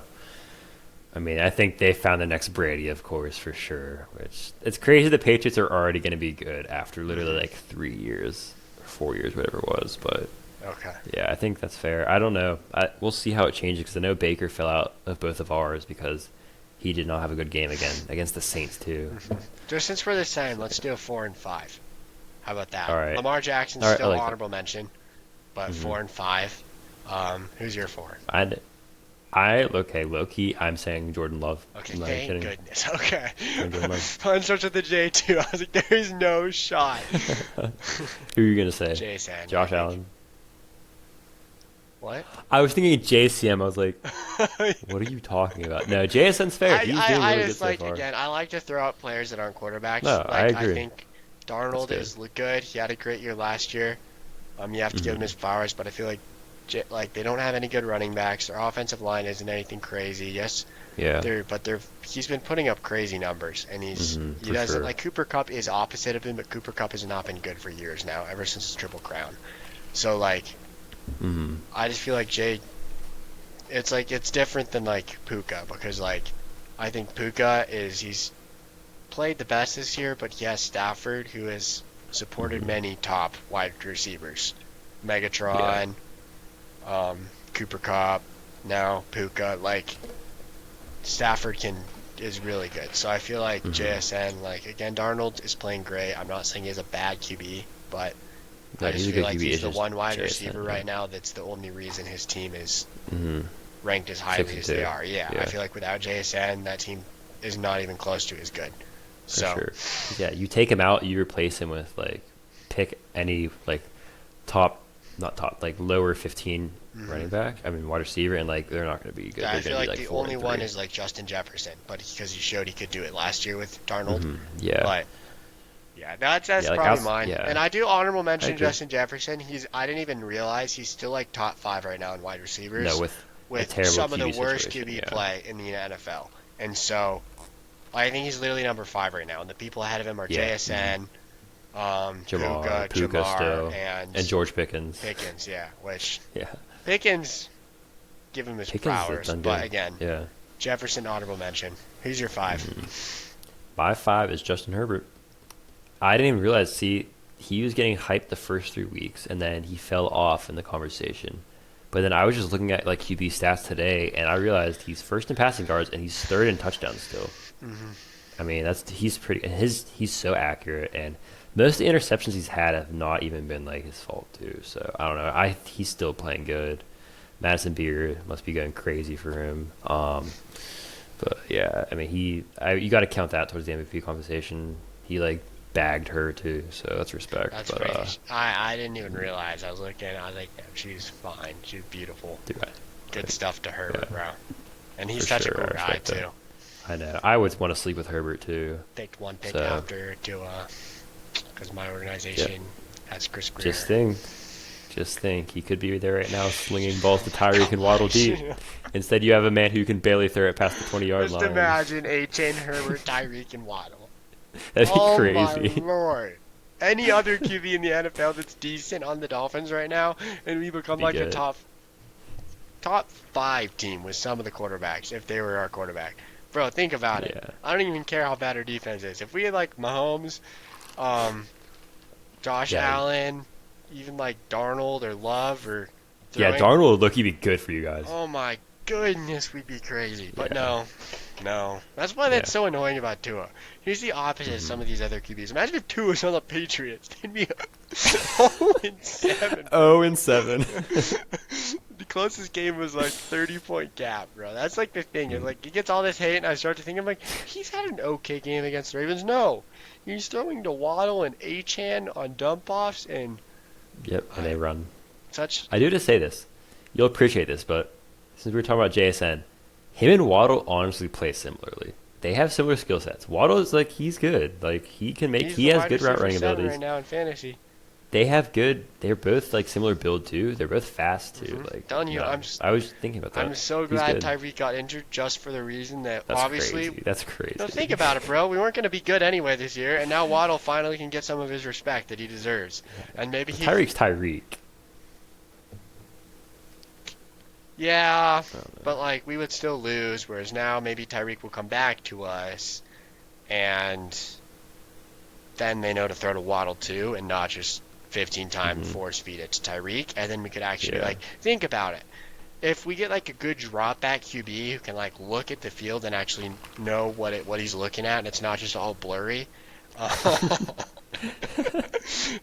S2: I mean, I think they found the next Brady, of course, for sure. Which it's crazy the Patriots are already going to be good after literally like 3 years, or 4 years, whatever it was. But
S1: okay.
S2: yeah, I think that's fair. I don't know. We'll see how it changes because I know Baker fell out of both of ours because he did not have a good game again against the Saints too.
S1: Just since we're the same, let's do a 4 and 5. How about that?
S2: All right.
S1: Lamar Jackson's
S2: All right,
S1: still
S2: I like that.
S1: honorable mention, but 4 and 5. Who's your 4?
S2: Okay, low key, I'm saying Jordan Love.
S1: Okay,
S2: I'm not
S1: thank
S2: kidding.
S1: goodness. Okay.
S2: I'm Jordan Love.
S1: Mine starts with the J too. I was like, there is no shot.
S2: Who are you gonna say?
S1: Jason.
S2: Josh Allen.
S1: What?
S2: I was thinking JCM. I was like,
S1: I,
S2: what are you talking about? No, JSN's fair. He's doing
S1: I
S2: really good
S1: just
S2: so
S1: like,
S2: far.
S1: again, I like to throw out players that aren't quarterbacks.
S2: No, I
S1: Like, I
S2: agree.
S1: think
S2: That's
S1: Darnold
S2: good.
S1: is good. He had a great year last year. You have to give him his
S2: Hmm.
S1: flowers, but I feel like they don't have any good running backs. Their offensive line isn't anything crazy. Yes,
S2: Yeah.
S1: they're he's been putting up crazy numbers, and he
S2: For
S1: doesn't
S2: sure.
S1: like Cooper Cup is opposite of him, but Cooper Cup has not been good for years now, ever since his Triple Crown. So like,
S2: Hmm.
S1: I just feel like Jay, it's like it's different than like Puka because like I think Puka is he's played the best this year, but he has Stafford who has supported
S2: Hmm.
S1: many top wide receivers,
S2: Yeah.
S1: Megatron, Cooper Cup, now Puka. Like Stafford can is really good. So I feel like
S2: Hmm.
S1: JSN, like again, Darnold is playing great. I'm not saying he has a bad QB, but
S2: No,
S1: I just
S2: he's a
S1: feel
S2: good
S1: like
S2: QB.
S1: he's
S2: It's
S1: the
S2: just
S1: one wide
S2: JSN.
S1: receiver
S2: Yeah.
S1: right now that's the only reason his team is
S2: Hmm.
S1: ranked as
S2: Six
S1: highly
S2: and
S1: as they
S2: two.
S1: are. Yeah, I
S2: Yeah.
S1: feel like without JSN, that team is not even close to as good.
S2: For
S1: So,
S2: sure. 'Cause, yeah, you take him out, you replace him with like pick any like top, not top, like lower 15
S1: mhm.
S2: running back. I mean wide receiver, and like they're not going to be good.
S1: Yeah, I
S2: They're
S1: feel
S2: going to be
S1: like
S2: like
S1: the
S2: four
S1: only
S2: and
S1: one
S2: three.
S1: is like Justin Jefferson, but because he showed he could do it last year with Darnold.
S2: Yeah.
S1: But yeah, that's
S2: Yeah. Like
S1: probably
S2: outs.
S1: mine.
S2: Yeah.
S1: And I do honorable
S2: I
S1: mention
S2: agree.
S1: Justin Jefferson. I didn't even realize he's still like top five right now in wide
S2: No,
S1: receivers
S2: with a
S1: with
S2: terrible
S1: some of the
S2: QB
S1: worst
S2: situation.
S1: QB
S2: Yeah.
S1: play in the NFL. And so I think he's literally number five right now. And the people ahead of him are
S2: Yeah.
S1: JSN,
S2: Jamar,
S1: Puka,
S2: Puka
S1: Jamar,
S2: still,
S1: and
S2: and George Pickens.
S1: Pickens. Yeah, which
S2: Yeah.
S1: Pickens give him his
S2: Pickens has
S1: flowers.
S2: done
S1: But
S2: good.
S1: again,
S2: Yeah.
S1: Jefferson honorable mention. Who's your five?
S2: My five is Justin Herbert. I didn't even realize. See, he was getting hyped the first 3 weeks, and then he fell off in the conversation. But then I was just looking at like QB stats today, and I realized he's first in passing yards and he's third in touchdowns still.
S1: Hmm.
S2: I mean, he's pretty. And he's so accurate, and most of the interceptions he's had have not even been like his fault too. So I don't know. He's still playing good. Madison Beer must be going crazy for him. But yeah, I mean, you got to count that towards the MVP conversation. He like bagged her too, so that's respect.
S1: That's
S2: But
S1: crazy. I didn't even realize. I was looking. I was like, yeah, she's fine. She's beautiful.
S2: dude,
S1: Good stuff to
S2: yeah,
S1: Herbert, bro. And
S2: for
S1: he's such a
S2: sure,
S1: cool
S2: I
S1: guy
S2: respect that.
S1: too.
S2: I know. I would want to sleep with Herbert too.
S1: Picked one pick
S2: So
S1: after to because my
S2: yeah,
S1: organization has Chris
S2: just
S1: Greer.
S2: think, just think, he could be there right now, slinging balls to Tyreek and Waddle deep. Instead, you have a man who can barely throw it past the 20-yard
S1: Just
S2: line.
S1: imagine A-Chain, Herbert, Tyreek, and Waddle.
S2: That'd be
S1: Oh my
S2: crazy.
S1: lord. Any other QB in the NFL that's decent on the Dolphins right now, and we become
S2: Be
S1: like a
S2: good.
S1: top five team with some of the quarterbacks if they were our quarterback. Bro, think about it.
S2: Yeah,
S1: I don't even care how bad our defense is. If we had like Mahomes, um, Josh
S2: yeah,
S1: Allen, even like Darnold or Love or
S2: yeah.
S1: throwing,
S2: Darnold would look, he'd be good for you guys.
S1: oh my goodness, we'd be crazy. But
S2: Yeah,
S1: no, no. That's why that's
S2: yeah.
S1: so annoying about Tua. He's the opposite of
S2: Hmm.
S1: some of these other QBs. Imagine if Tua was on the Patriots. They'd be 0-7, bro.
S2: 0-7.
S1: The closest game was like 30-point gap, bro. That's like the thing. Is like he gets all this hate, and I start to think, I'm like, he's had an okay game against the Ravens. No, he's throwing to Waddle and Achan on dump offs and
S2: Yep, and they run.
S1: such.
S2: I do just say this. You'll appreciate this, but since we were talking about JSN, him and Waddle honestly play similarly. They have similar skill sets. Waddle is like he's good. Like he can make.
S1: He's
S2: He
S1: the
S2: has
S1: wide
S2: good route
S1: receiver
S2: running
S1: seven
S2: abilities.
S1: right now in fantasy.
S2: They have good. They're both like similar build too. They're both fast too. Like
S1: Telling you,
S2: no, I was thinking about
S1: I'm
S2: that.
S1: so
S2: He's
S1: glad
S2: good.
S1: Tyreek got injured just for the reason that
S2: That's
S1: obviously.
S2: crazy. That's crazy.
S1: No, think about it, bro. We weren't going to be good anyway this year, and now Waddle finally can get some of his respect that he deserves. And maybe
S2: But
S1: he.
S2: Tyreek's Tyreek.
S1: Yeah,
S2: I don't know.
S1: but like we would still lose, whereas now maybe Tyreek will come back to us, and then they know to throw to Waddle too, and not just 15 time
S2: Mhm.
S1: force feed it to Tyreek, and then we could actually
S2: Yeah.
S1: like think about it. If we get like a good drop back QB who can like look at the field and actually know what he's looking at, and it's not just all blurry. Uh,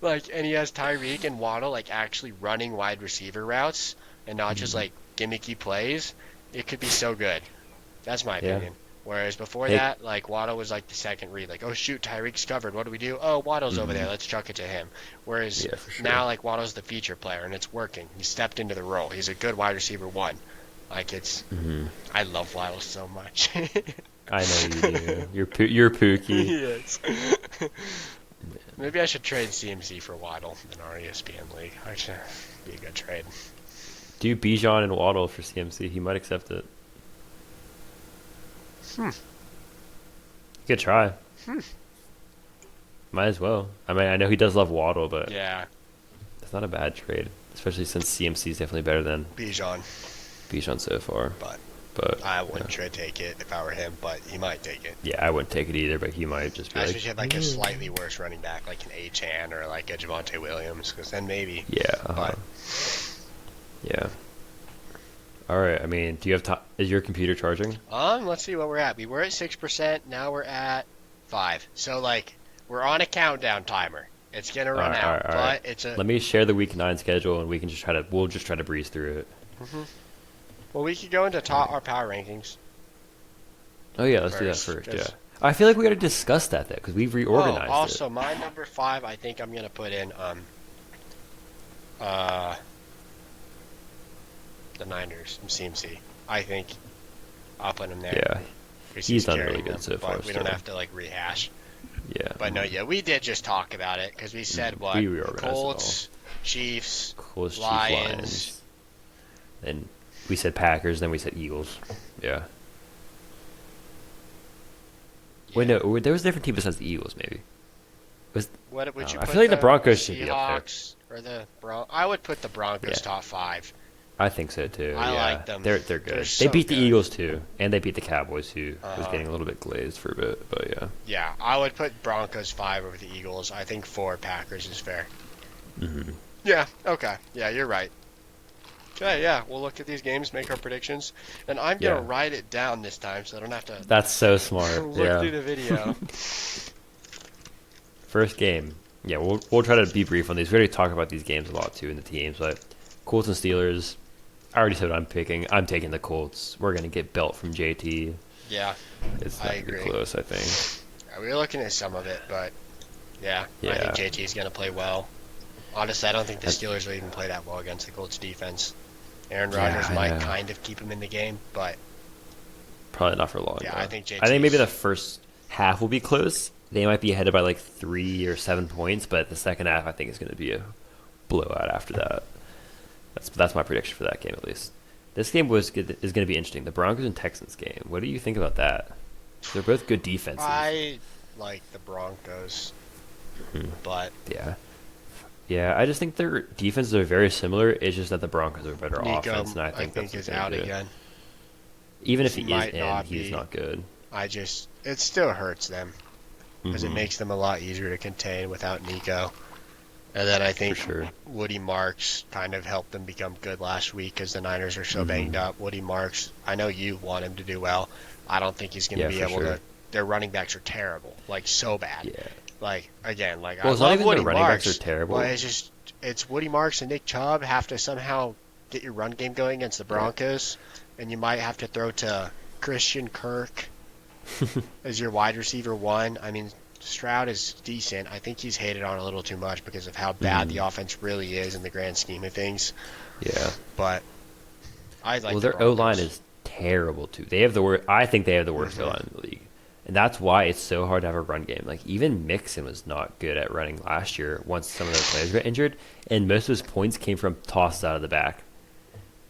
S1: like, and he has Tyreek and Waddle like actually running wide receiver routes and not just
S2: Mhm.
S1: like gimmicky plays. It could be so good. That's my
S2: Yeah.
S1: opinion. Whereas before
S2: Hey,
S1: that, like Waddle was like the second read, like, oh shoot, Tyreek's covered. What do we do? Oh, Waddle's over there.
S2: hmm
S1: Let's chuck it to him. Whereas
S2: yeah, for sure.
S1: now, like Waddle's the feature player and it's working. He stepped into the role. He's a good wide receiver one. Like it's,
S2: hmm
S1: I love Waddle so much.
S2: I know you do. You're Pookie.
S1: Yes. Maybe I should trade CMC for Waddle in our ESPN league. Actually, be a good trade.
S2: Do Bijan and Waddle for CMC. He might accept it.
S1: Hmm.
S2: You could try.
S1: Hmm.
S2: Might as well. I mean, I know he does love Waddle, but
S1: Yeah,
S2: it's not a bad trade, especially since CMC is definitely better than
S1: Bijan,
S2: Bijan so far.
S1: but
S2: But
S1: I
S2: yeah.
S1: wouldn't try to take it if I were him, but he might take it.
S2: Yeah, I wouldn't take it either, but he might just be
S1: I
S2: like,
S1: wish you had like a slightly worse running back, like an A-Chan or like a Javonte Williams, because then maybe.
S2: yeah,
S1: But
S2: yeah. All right. I mean, do you have time? Is your computer charging?
S1: let's see what we're at. We were at 6%. Now we're at 5. So like we're on a countdown timer. It's gonna
S2: All
S1: run
S2: right, all
S1: out,
S2: right, all right.
S1: but it's a.
S2: Let me share the week 9 schedule, and we can just we'll just try to breeze through it.
S1: Mhm. Well, we could go into top our power rankings
S2: Oh yeah, let's do that
S1: first.
S2: first. Yeah. I feel like we got to discuss that though, because we've reorganized it.
S1: Also, my number 5, I think I'm gonna put in uh the Niners from CMC. I think I'll put him there.
S2: Yeah,
S1: Because
S2: he's done
S1: carrying
S2: really good
S1: them,
S2: so far.
S1: but we don't
S2: Still.
S1: have to like rehash.
S2: Yeah.
S1: But no, yeah, we did just talk about it because we said what?
S2: We reorganized it all.
S1: Colts, Chiefs,
S2: Colts, Chiefs,
S1: Lions.
S2: Lions. Then we said Packers. Then we said Eagles. Yeah. Wait,
S1: Yeah.
S2: no, there was a different team besides the Eagles. Maybe. Was
S1: What would you
S2: I
S1: put?
S2: feel like the
S1: The
S2: Broncos should be up there.
S1: Seahawks or the I would put the Broncos
S2: Yeah.
S1: top 5.
S2: I think so too.
S1: I
S2: yeah.
S1: like them.
S2: They're
S1: They're
S2: good. They
S1: so
S2: beat the
S1: good.
S2: Eagles too, and they beat the Cowboys who was
S1: Uh-huh.
S2: getting a little bit glazed for a bit. But yeah.
S1: Yeah, I would put Broncos 5 over the Eagles. I think 4 Packers is fair.
S2: hmm
S1: Yeah. Okay. Yeah, you're right. Okay. Yeah, we'll look at these games, make our predictions, and I'm gonna
S2: Yeah.
S1: write it down this time so I don't have to
S2: That's so smart.
S1: look
S2: Yeah.
S1: through the video.
S2: First game. Yeah, we'll try to be brief on these. We already talk about these games a lot too in the teams, but Colts and Steelers. I already said what I'm picking. I'm taking the Colts. We're gonna get belt from JT.
S1: Yeah,
S2: It's
S1: I
S2: not gonna be
S1: agree.
S2: close, I think.
S1: We were looking at some of it, but yeah, I
S2: Yeah.
S1: think JT's gonna play well. Honestly, I don't think the Steelers will even play that well against the Colts defense. Aaron
S2: Yeah,
S1: Rodgers
S2: I
S1: might
S2: know.
S1: kind of keep him in the game, but
S2: Probably not for long.
S1: yeah,
S2: though.
S1: I think
S2: I think maybe the
S1: JT's
S2: first half will be close. They might be ahead by like 3 or 7 points, but the second half I think is going to be a blowout after that. That's my prediction for that game at least. This game is going to be interesting. The Broncos and Texans game. What do you think about that? They're both good defenses.
S1: I like the Broncos,
S2: Mhm.
S1: but
S2: Yeah. Yeah, I just think their defenses are very similar. It's just that the Broncos are a better
S1: Nico,
S2: offense, and I think that's
S1: is
S2: what
S1: out
S2: they do.
S1: again.
S2: Even if
S1: He
S2: he is
S1: might
S2: in,
S1: not
S2: he's
S1: be.
S2: not good.
S1: It still hurts them because it
S2: Mhm.
S1: makes them a lot easier to contain without Nico. And then I think
S2: sure.
S1: Woody Marks kind of helped them become good last week because the Niners are so
S2: Mhm.
S1: banged up. Woody Marks, I know you want him to do well. I don't think he's going to
S2: Yeah,
S1: be
S2: for
S1: able
S2: sure.
S1: to. Their running backs are terrible, like so bad.
S2: Yeah.
S1: Like again, like
S2: Well,
S1: I
S2: it's not
S1: love
S2: even
S1: Woody
S2: the running
S1: Marks.
S2: backs are terrible.
S1: But it's Woody Marks and Nick Chubb have to somehow get your run game going against the Broncos, and you might have to throw to Christian Kirk as your wide receiver one. I mean, Stroud is decent. I think he's hated on a little too much because of how bad the offense really is in the grand scheme of things.
S2: Yeah.
S1: But I like
S2: Well,
S1: the
S2: their O line
S1: Broncos.
S2: is terrible too. They have the worst. I think they have the worst O line in the league, and that's why it's so hard to have a run game. Like even Mixon was not good at running last year. Once some of their players got injured, and most of his points came from tosses out of the back.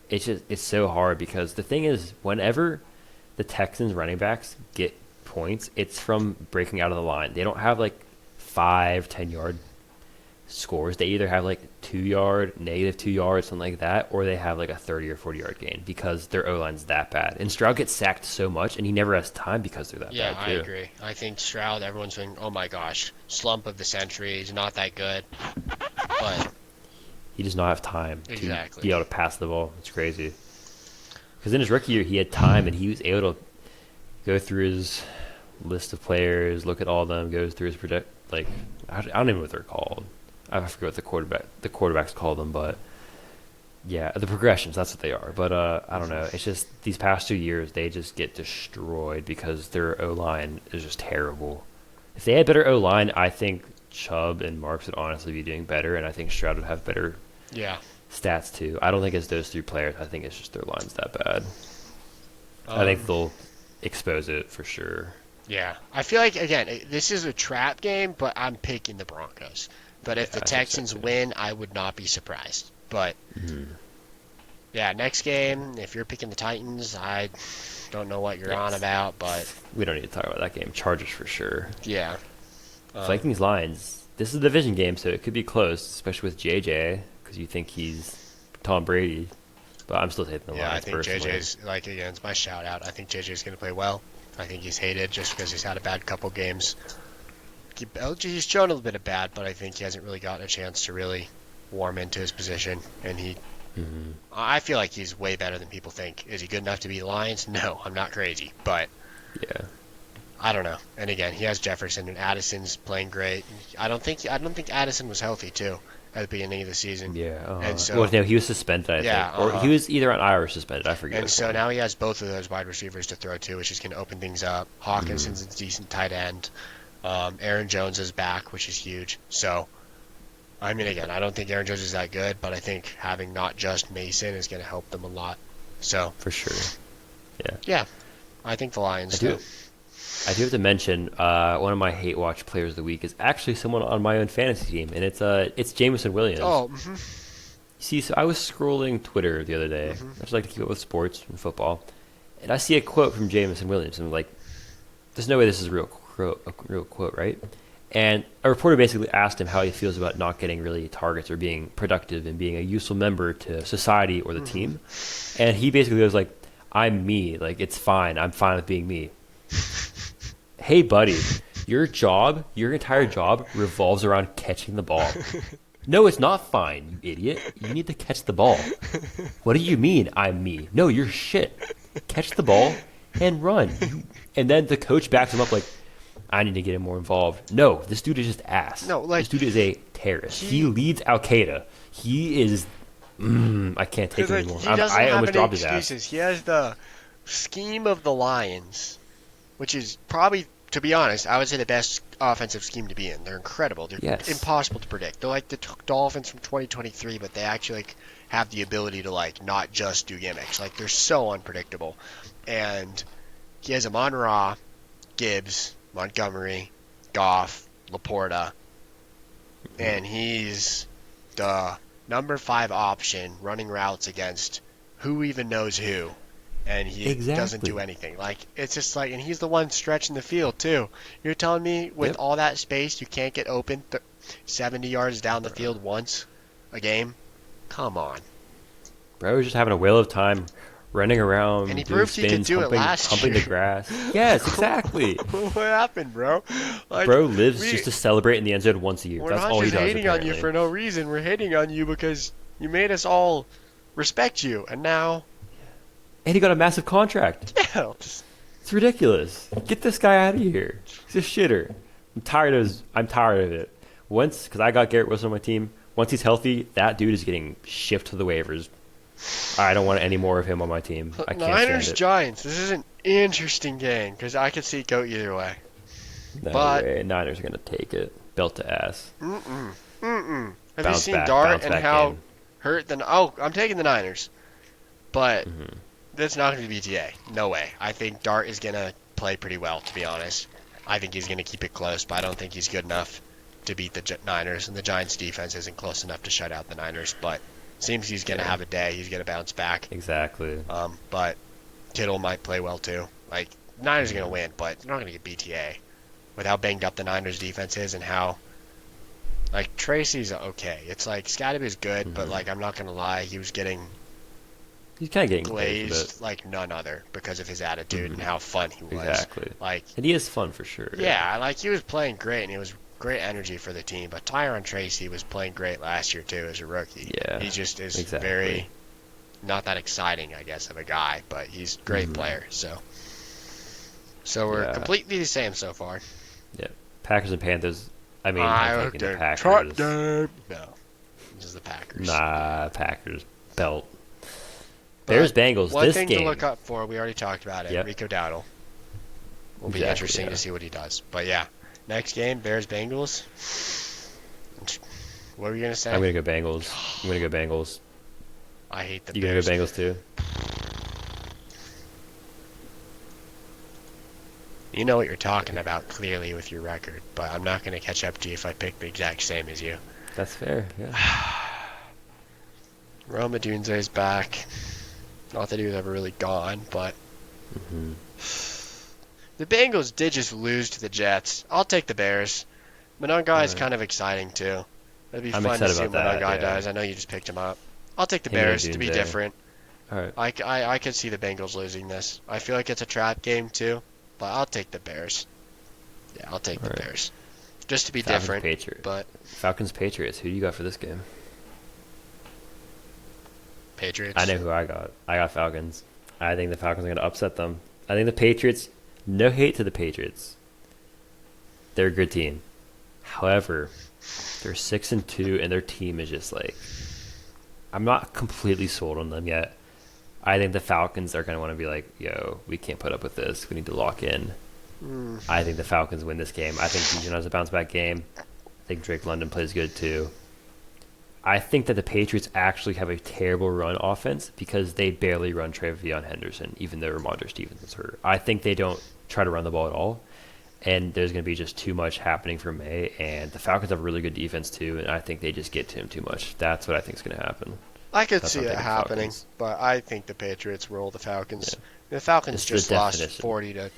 S2: It's so hard because the thing is, whenever the Texans running backs get points, it's from breaking out of the line. They don't have like 5, 10 yard scores. They either have like 2 yard, -2 yards, something like that, or they have like a 30 or 40 yard gain because their O line's that bad. And Stroud gets sacked so much, and he never has time because they're that
S1: Yeah,
S2: bad
S1: I
S2: too.
S1: agree. I think Stroud, everyone's saying, oh my gosh, slump of the century. He's not that good. But
S2: He does not have time
S1: Exactly.
S2: to be able to pass the ball. It's crazy. Because in his rookie year, he had time, and he was able to go through his list of players, look at all of them, go through his project. Like I don't even know what they're called. I forget what the quarterbacks call them, but Yeah, the progressions, that's what they are. But I don't know. It's just these past 2 years, they just get destroyed because their O line is just terrible. If they had better O line, I think Chubb and Marks would honestly be doing better, and I think Stroud would have better
S1: Yeah.
S2: stats too. I don't think it's those three players. I think it's just their line's that bad. I think
S1: Um,
S2: they'll expose it for sure.
S1: yeah. I feel like again, this is a trap game, but I'm picking the Broncos. But
S2: Yeah,
S1: if the
S2: I think so
S1: Texans
S2: too.
S1: win, I would not be surprised. But yeah, next game, if you're picking the Titans, I don't know what you're on
S2: Yes.
S1: about, but
S2: We don't need to talk about that game. Chargers for sure.
S1: yeah.
S2: Vikings Lions. This is a division game, so it could be close, especially with JJ, because you think he's Tom Brady. But I'm still taking the
S1: Yeah, I
S2: Lions
S1: think
S2: personally.
S1: JJ's like again, it's my shout out. I think JJ's going to play well. I think he's hated just because he's had a bad couple games. He's shown a little bit of bad, but I think he hasn't really gotten a chance to really warm into his position. And I feel like he's way better than people think. Is he good enough to beat the Lions? No, I'm not crazy, but
S2: Yeah.
S1: I don't know. And again, he has Jefferson and Addison's playing great. I don't think Addison was healthy too at the beginning of the season.
S2: Yeah.
S1: And so
S2: Well, no, he was suspended, I
S1: Yeah,
S2: think. Or he was either on IR or suspended. I forget
S1: And
S2: which
S1: so
S2: one.
S1: now he has both of those wide receivers to throw to, which is going to open things up. Hawkinson's a decent tight end. Aaron Jones is back, which is huge. So, I mean, again, I don't think Aaron Jones is that good, but I think having not just Mason is going to help them a lot. So,
S2: For sure. Yeah.
S1: yeah, I think the Lions
S2: I do.
S1: do.
S2: I do have to mention one of my hate watch players of the week is actually someone on my own fantasy team, and it's Jameson Williams.
S1: Oh,
S2: See, so I was scrolling Twitter the other day.
S1: Mm-hmm.
S2: I just like to keep up with sports and football, and I see a quote from Jameson Williams, and I'm like, "There's no way this is a real quote, right?" And a reporter basically asked him how he feels about not getting really targets or being productive and being a useful member to society or the team, and he basically was like, "I'm me. Like it's fine. I'm fine with being me." Hey, buddy, your entire job revolves around catching the ball. No, it's not fine, you idiot. You need to catch the ball. What do you mean, I'm me? No, you're shit. Catch the ball and run. And then the coach backs him up like, I need to get him more involved. No, this dude is just ass.
S1: No, like,
S2: this dude is a terrorist. He leads Al Qaeda. He is. I can't take him
S1: like,
S2: anymore.
S1: he doesn't
S2: I
S1: have
S2: almost
S1: any
S2: dropped his ass.
S1: excuses. He has the scheme of the Lions, which is probably, to be honest, I would say the best offensive scheme to be in. They're incredible. They're
S2: Yes.
S1: impossible to predict. They're like the Dolphins from 2023, but they actually like have the ability to like not just do gimmicks. Like they're so unpredictable. And he has Amon-Ra, Gibbs, Montgomery, Goff, Laporta, and he's the number 5 option running routes against who even knows who. And he doesn't
S2: Exactly.
S1: do anything. Like it's just like, and he's the one stretching the field too. You're telling me with
S2: Yep.
S1: all that space, you can't get open 70 yards down the field once a game? Come on.
S2: Bro was just having a whale of time running around,
S1: And he
S2: doing
S1: proved he could
S2: spins,
S1: do it
S2: humping,
S1: last
S2: humping
S1: year.
S2: the grass. Yes, exactly.
S1: What happened, bro? Like,
S2: Bro lives
S1: we-
S2: just to celebrate in the end zone once a year.
S1: We're
S2: That's
S1: not
S2: all he
S1: just
S2: does.
S1: hating on you
S2: apparently.
S1: for no reason. We're hating on you because you made us all respect you, and now,
S2: And he got a massive contract.
S1: yeah,
S2: It's ridiculous. Get this guy out of here. He's a shitter. I'm tired of it. Once, because I got Garrett Wilson on my team. Once he's healthy, that dude is getting shipped to the waivers. I don't want any more of him on my team. I can't
S1: Niners
S2: stand it.
S1: Giants. This is an interesting game because I could see it go either way.
S2: No
S1: but-
S2: way. Niners are gonna take it. Belt to ass.
S1: Mm-mm. Have you
S2: Bounce
S1: seen
S2: back.
S1: Dart
S2: Bounce
S1: and
S2: back
S1: how
S2: game.
S1: hurt the? Oh, I'm taking the Niners, but
S2: Mm-hmm.
S1: that's not going to be BTA. No way. I think Dart is going to play pretty well, to be honest. I think he's going to keep it close, but I don't think he's good enough to beat the Niners, and the Giants' defense isn't close enough to shut out the Niners. But seems he's going to have a day. He's going to bounce back.
S2: Exactly.
S1: But Kittle might play well too. Like Niners are going to win, but they're not going to get BTA with how banged up the Niners' defense is and how. Like Tracy's okay. It's like Scotty's good, but like I'm not gonna lie, he was getting
S2: He's kind of getting glazed a
S1: glazed like none other because of his attitude
S2: Mhm.
S1: and how fun he was.
S2: Exactly.
S1: Like
S2: And he is fun for sure.
S1: yeah, like he was playing great and he was great energy for the team. But Tyron Tracy was playing great last year too as a rookie.
S2: Yeah,
S1: He just is
S2: exactly.
S1: very not that exciting, I guess, of a guy, but he's a great player. So we're
S2: Yeah.
S1: completely the same so far.
S2: Yeah. Packers and Panthers. I mean,
S1: I
S2: I'm
S1: hooked
S2: taking the
S1: Truck
S2: Packers.
S1: game. No, this is the Packers.
S2: Nah, Packers. Belt. Bears
S1: But
S2: Bengals.
S1: one
S2: This
S1: thing to look
S2: game.
S1: up for, we already talked about it.
S2: Yep.
S1: Rico Dowdle will be
S2: Exactly.
S1: interesting
S2: Yeah.
S1: to see what he does. But yeah, next game, Bears Bengals. What were you gonna say?
S2: I'm gonna go Bengals. I'm gonna go Bengals.
S1: I hate the
S2: You gonna
S1: Bears.
S2: go Bengals too?
S1: You know what you're talking about clearly with your record, but I'm not gonna catch up to you if I pick the exact same as you.
S2: That's fair. Yeah.
S1: Roma Dunze's back. Not that he was ever really gone, but
S2: Mm-hmm.
S1: the Bengals did just lose to the Jets. I'll take the Bears. Monongai is
S2: Right.
S1: kind of exciting too. It'd be
S2: I'm
S1: fun to
S2: excited
S1: see what
S2: about that.
S1: Monongai
S2: Yeah.
S1: does. I know you just picked him up. I'll take the
S2: Him and
S1: Bears to be
S2: Odunze.
S1: different.
S2: All right.
S1: I could see the Bengals losing this. I feel like it's a trap game too, but I'll take the Bears. Yeah, I'll take
S2: All
S1: the
S2: right.
S1: Bears. Just to be
S2: Falcons
S1: different,
S2: Patriots.
S1: but
S2: Falcons Patriots. Who do you got for this game?
S1: Patriots.
S2: I know who I got. I got Falcons. I think the Falcons are going to upset them. I think the Patriots, no hate to the Patriots. They're a good team. However, they're 6-2 and their team is just like, I'm not completely sold on them yet. I think the Falcons are going to want to be like, yo, we can't put up with this. We need to lock in. I think the Falcons win this game. I think Bijan has a bounce back game. I think Drake London plays good too. I think that the Patriots actually have a terrible run offense because they barely run Travion Henderson, even though Ramondre Stevenson's hurt. I think they don't try to run the ball at all, and there's going to be just too much happening for May, and the Falcons have a really good defense too, and I think they just get to him too much. That's what I think is going to happen.
S1: I could
S2: That's
S1: see
S2: what I'm
S1: it
S2: thinking,
S1: happening,
S2: Falcons.
S1: but I think the Patriots roll the Falcons.
S2: Yeah.
S1: The Falcons
S2: It's the
S1: just lost
S2: definition.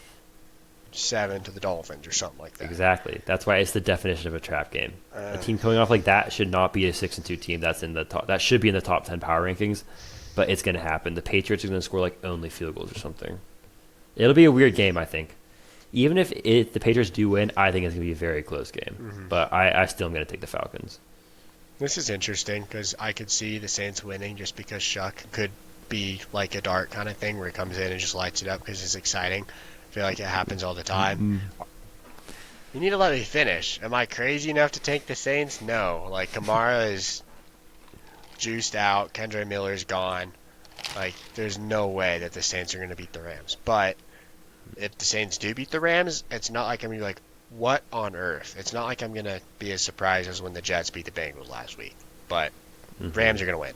S1: 40-7 to the Dolphins or something like that.
S2: Exactly. That's why it's the definition of a trap game. A
S1: Uh,
S2: team coming off like that should not be a 6-2 team. That's in the top. That should be in the top 10 power rankings, but it's going to happen. The Patriots are going to score like only field goals or something. It'll be a weird game, I think. Even if the Patriots do win, I think it's going to be a very close game.
S1: Mhm.
S2: But I still am going to take the Falcons.
S1: This is interesting because I could see the Saints winning just because Shuck could be like a dart kind of thing where he comes in and just lights it up because it's exciting. I feel like it happens all the time. You need to let me finish. Am I crazy enough to take the Saints? No. Like, Kamara is juiced out. Kendre Miller's gone. Like, there's no way that the Saints are going to beat the Rams. But if the Saints do beat the Rams, it's not like I'm going to be like, what on earth? It's not like I'm going to be as surprised as when the Jets beat the Bengals last week. But Rams are going to win.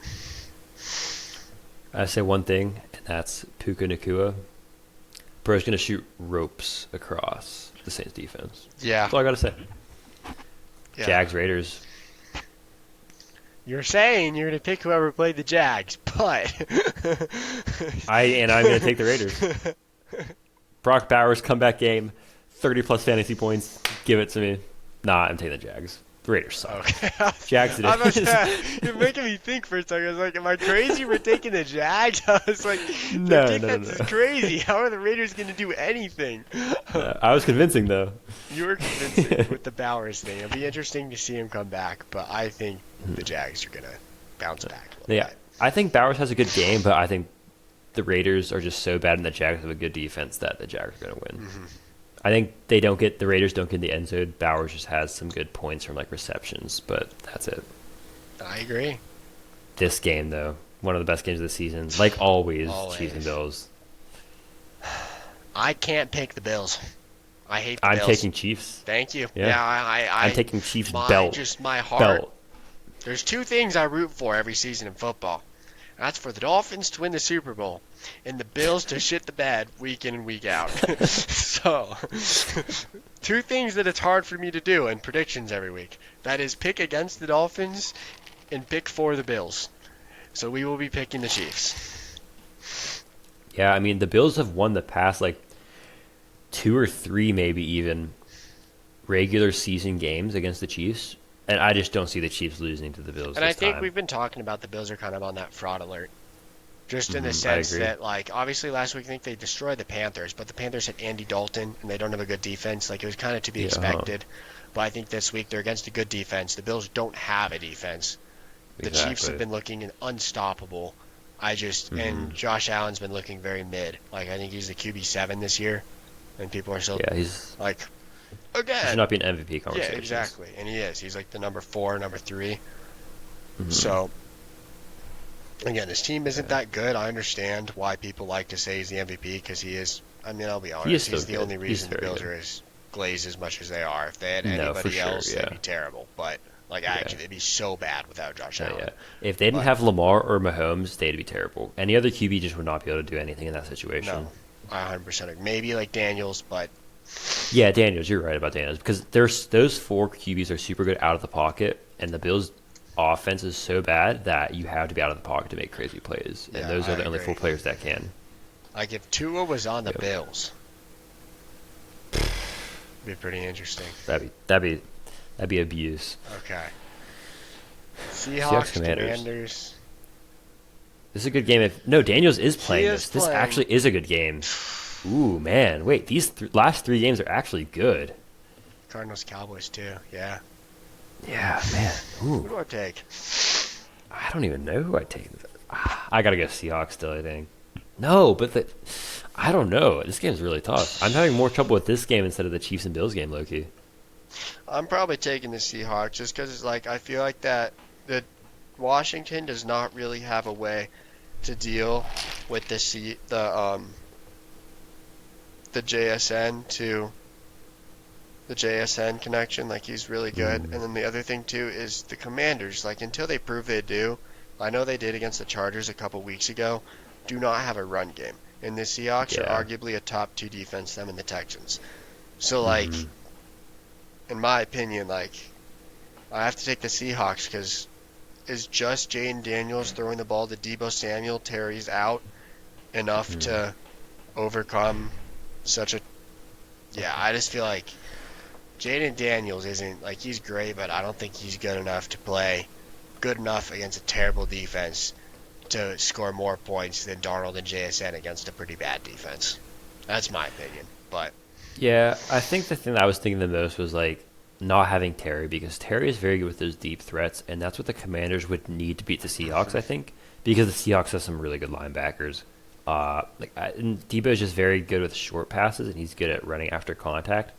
S2: I say one thing, and that's Puka Nakua. Bro's going to shoot ropes across the Saints defense.
S1: Yeah.
S2: That's all I got to say.
S1: Yeah.
S2: Jags Raiders.
S1: You're saying you're going to pick whoever played the Jags, but...
S2: I'm going to take the Raiders. Brock Bowers comeback game, 30-plus fantasy points. Give it to me. Nah, I'm taking the Jags. The Raiders suck.
S1: Okay.
S2: Jags it
S1: I was
S2: is.
S1: you're making me think for a second. I was like, am I crazy for taking the Jags? I was like,
S2: No,
S1: the
S2: no,
S1: defense
S2: no.
S1: is crazy. How are the Raiders going to do anything?
S2: I was convincing, though.
S1: You were convincing with the Bowers thing. It'll be interesting to see him come back, but I think the Jags are going to bounce back a little
S2: Yeah,
S1: bit.
S2: I think Bowers has a good game, but I think the Raiders are just so bad and the Jags have a good defense that the Jags are going to win.
S1: Mm-hmm.
S2: I think the Raiders don't get in the end zone. Bowers just has some good points from like receptions, but that's it.
S1: I agree.
S2: This game, though, one of the best games of the season. Like always. Chiefs and Bills.
S1: I can't pick the Bills. I hate the
S2: I'm
S1: Bills.
S2: taking Chiefs.
S1: Thank you.
S2: Yeah. I'm taking Chiefs belt.
S1: Just my heart.
S2: Belt.
S1: There's two things I root for every season in football. That's for the Dolphins to win the Super Bowl and the Bills to shit the bed week in and week out. So, two things that it's hard for me to do in predictions every week. That is pick against the Dolphins and pick for the Bills. So we will be picking the Chiefs.
S2: Yeah, I mean, the Bills have won the past, like, 2 or 3 maybe even regular season games against the Chiefs. And I just don't see the Chiefs losing to the Bills
S1: And I
S2: this
S1: think
S2: time.
S1: we've been talking about the Bills are kind of on that fraud alert. Just in the
S2: I
S1: sense
S2: agree.
S1: that, like, obviously last week I think they destroyed the Panthers, but the Panthers had Andy Dalton, and they don't have a good defense. Like, it was kind of to be
S2: Yeah.
S1: expected. But I think this week they're against a good defense. The Bills don't have a defense. The Chiefs
S2: Exactly.
S1: have been looking unstoppable. And Josh Allen's been looking very mid. Like, I think he's the QB7 this year, and people are still,
S2: Yeah, he's
S1: like,
S2: he
S1: again.
S2: should not be an MVP
S1: Yeah,
S2: conversation.
S1: exactly. And he is. He's like the number 4, number 3.
S2: Mhm.
S1: So, Again, his team isn't
S2: Yeah.
S1: that good. I understand why people like to say he's the MVP because he is. I mean, I'll be
S2: He is
S1: honest.
S2: still
S1: He's the
S2: good.
S1: only
S2: He's
S1: reason the
S2: very
S1: Bills
S2: good.
S1: are as glazed as much as they are. If they had
S2: No, for
S1: anybody
S2: sure.
S1: else, they'd
S2: Yeah.
S1: be terrible. But like
S2: Yeah.
S1: actually, they'd be so bad without Josh
S2: Yeah.
S1: Allen.
S2: If they didn't
S1: But
S2: have Lamar or Mahomes, they'd be terrible. Any other QB just would not be able to do anything in that situation.
S1: no, I 100% agree. Maybe like Daniels, but
S2: Yeah, Daniels, you're right about Daniels because there's those four QBs are super good out of the pocket, and the Bills' offense is so bad that you have to be out of the pocket to make crazy plays, and
S1: yeah,
S2: those
S1: I
S2: are the only
S1: agree.
S2: four players that can.
S1: Like if Tua was on the
S2: Yep.
S1: Bills, it'd be pretty interesting.
S2: That'd be abuse.
S1: Okay,
S2: Seahawks
S1: Seahawks,
S2: Commanders.
S1: Commanders.
S2: This is a good game. If no, Daniels is
S1: He
S2: playing
S1: is
S2: this. This
S1: playing.
S2: actually is a good game. Ooh man, wait, these last three games are actually good.
S1: Cardinals, Cowboys too. Yeah.
S2: Yeah, man.
S1: Who
S2: Ooh,
S1: do I take?
S2: I don't even know who I take. I gotta go Seahawks still. I think. No, but I don't know. This game's really tough. I'm having more trouble with this game instead of the Chiefs and Bills game, Loki.
S1: I'm probably taking the Seahawks just because it's like I feel like that Washington does not really have a way to deal with the JSN to the JSN connection. Like he's really good. And then the other thing too is the Commanders. Like until they prove they do, I know they did against the Chargers a couple weeks ago. Do not have a run game, and the Seahawks
S2: Yeah.
S1: are arguably a top two defense. Them and the Texans. So like,
S2: Hmm.
S1: in my opinion, like I have to take the Seahawks because is just Jaden Daniels throwing the ball to Debo Samuel, Terry's out enough
S2: Hmm.
S1: to overcome such a. Yeah, I just feel like Jaden Daniels isn't like he's great, but I don't think he's good enough to play good enough against a terrible defense to score more points than Darnold and JSN against a pretty bad defense. That's my opinion. But
S2: Yeah, I think the thing that I was thinking the most was like not having Terry because Terry is very good with those deep threats, and that's what the Commanders would need to beat the Seahawks. I think because the Seahawks have some really good linebackers. And Debo is just very good with short passes, and he's good at running after contact.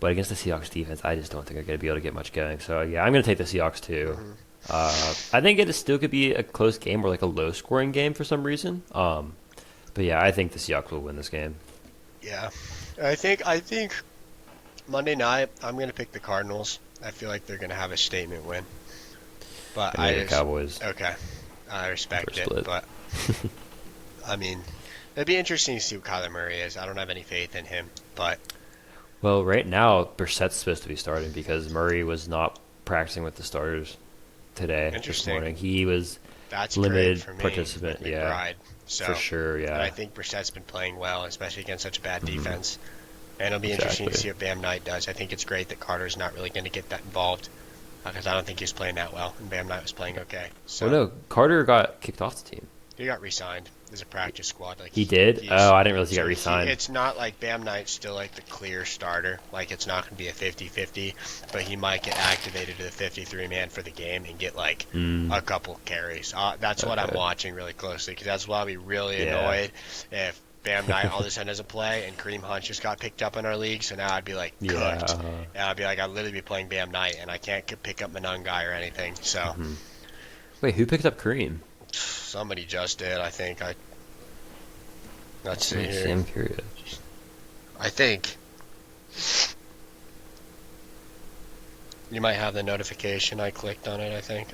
S2: But against the Seahawks defense, I just don't think they're going to be able to get much going. So yeah, I'm going to take the Seahawks too. I think it still could be a close game or like a low scoring game for some reason. But yeah, I think the Seahawks will win this game.
S1: yeah, I think Monday night I'm gonna pick the Cardinals. I feel like they're gonna have a statement win. But
S2: And
S1: I
S2: the
S1: just
S2: Cowboys
S1: okay, I
S2: for
S1: respect it.
S2: split.
S1: But I mean, it'd be interesting to see what Kyler Murray is. I don't have any faith in him, but
S2: Well, right now Brissett's supposed to be starting because Murray was not practicing with the starters today this
S1: interesting.
S2: morning. He was
S1: That's great
S2: limited
S1: for me
S2: participant,
S1: with
S2: yeah,
S1: McBride. So,
S2: for sure,
S1: but I
S2: yeah,
S1: think Brissett's been playing well, especially against such a bad
S2: Mhm.
S1: defense. And it'll be interesting to
S2: exactly.
S1: see what Bam Knight does. I think it's great that Carter's not really going to get that involved because I don't think he's playing that well, and Bam Knight was playing okay. So
S2: Well, no, Carter got kicked off the team.
S1: he got re-signed as a practice squad. Like
S2: He did?
S1: he's,
S2: Oh, I didn't realize he got
S1: so
S2: re-signed.
S1: it's not like Bam Knight's still like the clear starter. Like it's not going to be a 50-50, but he might get activated to the 53 man for the game and get like
S2: Mm,
S1: a couple carries. That's what I'm
S2: okay.
S1: watching really closely because that's why I'll be really
S2: Yeah.
S1: annoyed if Bam Knight all of a sudden doesn't play and Kareem Hunt just got picked up in our league. So now I'd be like
S2: Yeah.
S1: cooked. And I'd be like I'd literally be playing Bam Knight and I can't pick up Manungai or anything. So
S2: Mhm. Wait, who picked up Kareem?
S1: somebody just did. I think let's see
S2: Let me see,
S1: here.
S2: I'm curious.
S1: I think you might have the notification. I clicked on it. I think.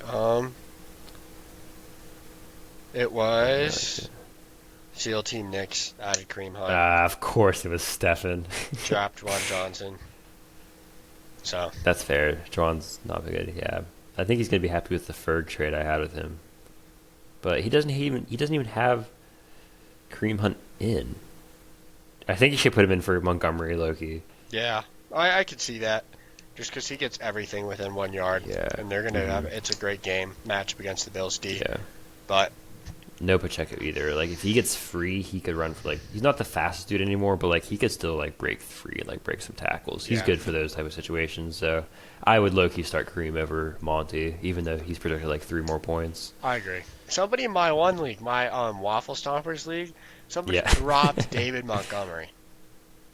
S1: It was SEAL Team Knicks added Kareem Hunt,
S2: Of course it was Stefan.
S1: dropped Ron Johnson. So
S2: That's fair. Juwan's not very good. Yeah, I think he's gonna be happy with the Ferg trade I had with him. But he doesn't even have Kareem Hunt in. I think you should put him in for Montgomery Loki.
S1: yeah, I could see that. Just because he gets everything within 1 yard,
S2: Yeah.
S1: and they're gonna have
S2: Mhm.
S1: it's a great game matchup against the Bills D.
S2: Yeah.
S1: But
S2: No Pacheco either. Like if he gets free, he could run for like he's not the fastest dude anymore, but like he could still like break free and like break some tackles. He's
S1: Yeah.
S2: good for those type of situations. So I would low key start Kareem over Monty, even though he's projected like 3 more points.
S1: I agree. Somebody in my one league, my Waffle Stompers league, somebody
S2: Yeah.
S1: dropped David Montgomery.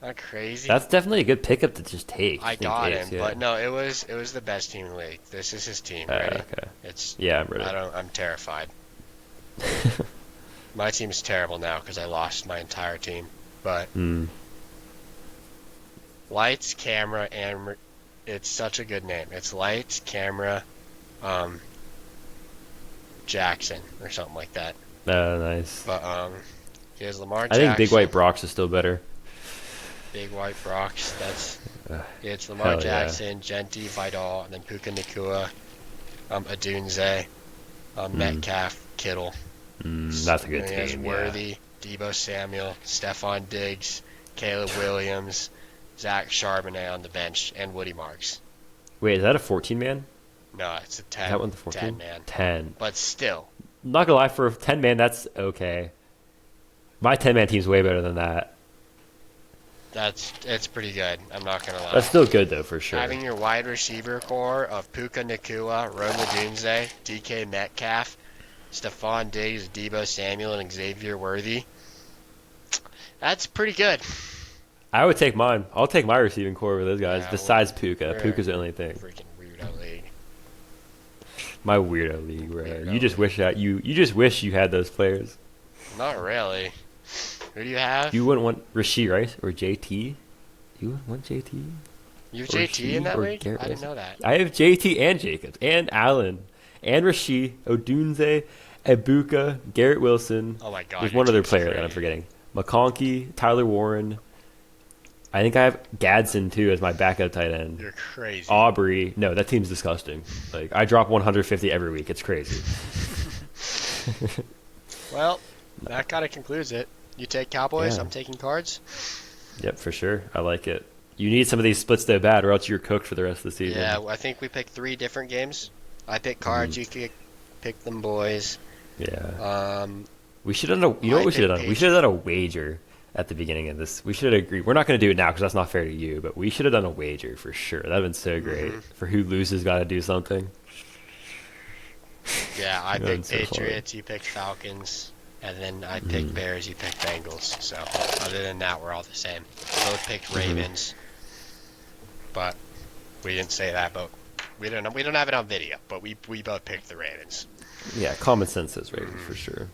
S1: That crazy.
S2: That's definitely a good pickup to just take.
S1: I
S2: in
S1: got
S2: case,
S1: him,
S2: yeah.
S1: but no, it was the best team in the league. This is his team. Ready?
S2: Okay.
S1: It's
S2: Yeah, I'm ready.
S1: I'm terrified. My team's terrible now because I lost my entire team. But
S2: Mm.
S1: lights, camera, and it's such a good name. It's lights, camera, um, Jackson or something like that.
S2: Nice.
S1: But here's Lamar
S2: I think Big
S1: Jackson,
S2: White Brox is still better.
S1: Big White Brox. That's
S2: Uh,
S1: it's Lamar
S2: Hell yeah.
S1: Jackson, Genti, Vidal, and then Puka Nakua, Adunze,
S2: Mm.
S1: Metcalf, Kittle.
S2: That's a
S1: And
S2: good
S1: he has
S2: team. Yeah.
S1: Worthy, Debo Samuel, Stephon Diggs, Caleb Williams, Zach Charbonnet on the bench, and Woody Marks.
S2: Wait, is that a 14 man?
S1: No, it's a
S2: Is that
S1: 10,
S2: one the
S1: 10
S2: 14?
S1: man.
S2: 10.
S1: But still,
S2: Not gonna lie, for a 10 man, that's okay. My 10 man team's way better than that.
S1: it's pretty good. I'm not gonna
S2: That's
S1: lie.
S2: still good though, for sure.
S1: Having your wide receiver core of Puka Nakua, Rome Odunze, DK Metcalf, Stephon Diggs, Debo Samuel, and Xavier Worthy. That's pretty good.
S2: I would take mine. I'll take my receiving core over those guys.
S1: Yeah,
S2: Besides Puka,
S1: we're
S2: Puka's the only thing.
S1: freaking weirdo league.
S2: My weirdo league, bro.
S1: Weirdo
S2: You just
S1: league.
S2: wish that you just wish you had those players.
S1: Not really. Who do you have?
S2: You wouldn't want Rasheed Rice or JT. You wouldn't want JT
S1: You have
S2: or
S1: JT in
S2: Rasheed
S1: that
S2: or
S1: league?
S2: Garrett
S1: I didn't
S2: Wilson.
S1: know that.
S2: I have JT and Jacobs and Allen and Rasheed, Odunze, Ibuka, Garrett Wilson.
S1: Oh my god.
S2: There's
S1: your
S2: one other
S1: team's
S2: player that I'm
S1: crazy.
S2: forgetting. McConkey, Tyler Warren. I think I have Gadsden too as my backup tight end.
S1: You're crazy.
S2: Aubrey. No, that team's disgusting. Like I drop 150 every week. It's crazy.
S1: Well, that kind of concludes it. You take Cowboys,
S2: Yeah.
S1: I'm taking Cards.
S2: Yep, for sure. I like it. You need some of these splits to bad, or else you're cooked for the rest of the season.
S1: Yeah, I think we picked 3 different games. I picked Cards, you pick them boys.
S2: Yeah.
S1: Um,
S2: We should have done. You know
S1: I
S2: what we should have
S1: picked
S2: done? We should have done a wager at the beginning of this. We should have agreed. We're not going to do it now because that's not fair to you. But we should have done a wager for sure. That'd been so great. For who loses, got to do something.
S1: yeah, I
S2: That'd
S1: picked
S2: been so funny.
S1: Patriots, you picked Falcons, and then I picked Bears, you picked Bengals. So, other than that, we're all the same. Both picked Ravens, but we didn't say that, but we don't have it on video, but we both picked the Ravens.
S2: Yeah, common sense says Ravens for sure.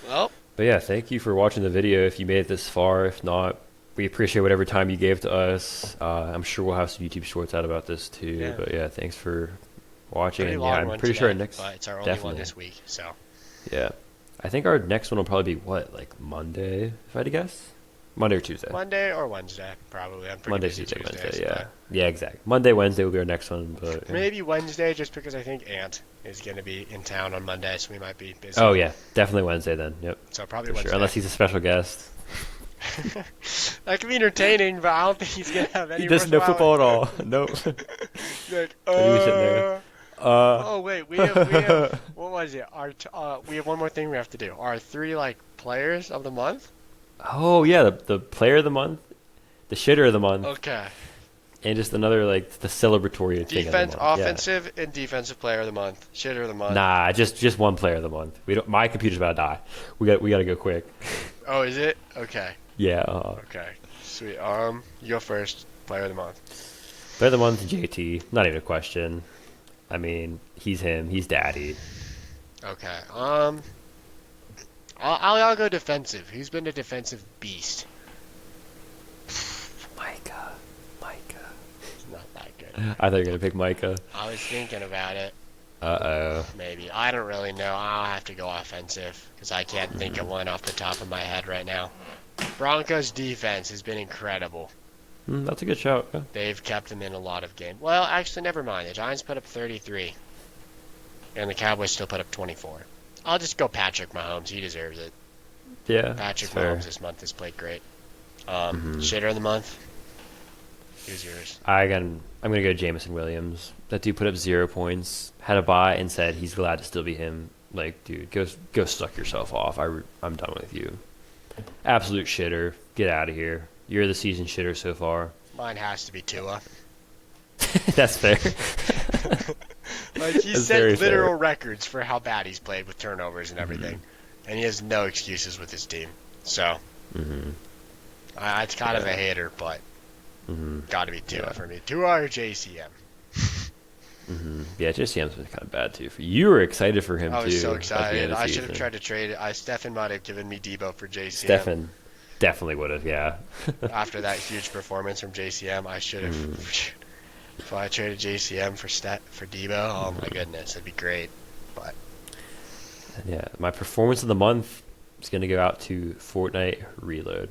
S1: Well,
S2: But yeah, thank you for watching the video. If you made it this far, if not, we appreciate whatever time you gave to us. I'm sure we'll have some YouTube shorts out about this too.
S1: Yeah.
S2: But yeah, thanks for watching.
S1: pretty
S2: And
S1: long
S2: yeah, I'm
S1: one
S2: pretty
S1: today,
S2: sure our next.
S1: but it's our only
S2: definitely.
S1: one this week, so.
S2: Yeah, I think our next one will probably be what, like Monday, if I had to guess. Monday or Tuesday.
S1: Monday or Wednesday, probably. I'm pretty
S2: Monday,
S1: busy
S2: Tuesday,
S1: Tuesdays,
S2: Wednesday. Yeah,
S1: but
S2: yeah, exactly. Monday, Wednesday will be our next one. But yeah.
S1: maybe Wednesday, just because I think Ant is going to be in town on Monday, so we might be busy.
S2: Oh yeah, definitely Wednesday then. Yep,
S1: So probably
S2: for
S1: Wednesday.
S2: sure. Unless he's a special guest.
S1: That could be entertaining, but I don't think he's going to have any
S2: He does no
S1: worthwhile-
S2: football at all. Nope.
S1: Like,
S2: But he was sitting there.
S1: oh wait, we have what was it? We have one more thing we have to do. Our 3 players of the month.
S2: Oh yeah, the player of the month, the shitter of the month,
S1: Okay.
S2: and just another the celebratory thing.
S1: Defense,
S2: of the month. Yeah.
S1: offensive, and defensive player of the month. Shitter of the month.
S2: Nah, just one player of the month. We don't. My computer's about to die. We got to go quick.
S1: Oh, is it? Okay.
S2: Yeah.
S1: Okay. Sweet. You go first. Player of the month.
S2: Player of the month, JT. Not even a question. I mean, he's him. He's daddy.
S1: Okay. I'll go defensive. He's been a defensive beast.
S2: Micah.
S1: It's not that good.
S2: I thought you were gonna pick Micah.
S1: I was thinking about it.
S2: Uh
S1: Maybe. I don't really know. I'll have to go offensive because I can't think of one off the top of my head right now. Broncos defense has been incredible.
S2: oh. That's a good shout. Yeah.
S1: They've kept them in a lot of games. Well, actually, never mind. The Giants put up 33, and the Cowboys still put up 24. I'll just go Patrick Mahomes. He deserves it.
S2: Yeah.
S1: Patrick
S2: that's fair.
S1: Mahomes this month has played great. Shitter of the month. Who's yours?
S2: I'm gonna go Jameson Williams. That dude put up 0 points, had a bye, and said he's glad to still be him. Like, dude, go suck yourself off. I'm done with you. Absolute shitter. Get out of here. You're the season shitter so far.
S1: Mine has to be Tua.
S2: That's fair.
S1: Like he
S2: That's
S1: set
S2: very
S1: literal
S2: fair.
S1: records for how bad he's played with turnovers and everything, and he has no excuses with his team. So it's kind of a hater, but got to be Tua
S2: Yeah.
S1: for me. Tua or JCM.
S2: Yeah, JCM's been kind of bad too. You were excited for him
S1: I was so
S2: too at the end
S1: excited.
S2: of the
S1: I should have
S2: season.
S1: tried to trade it. Stefan might have given me Debo for JCM.
S2: Stefan definitely would have. Yeah.
S1: After that huge performance from JCM, I should have. If I traded JCM for Debo, oh my goodness, that'd be great. But
S2: Yeah, my performance of the month is going to go out to Fortnite Reload.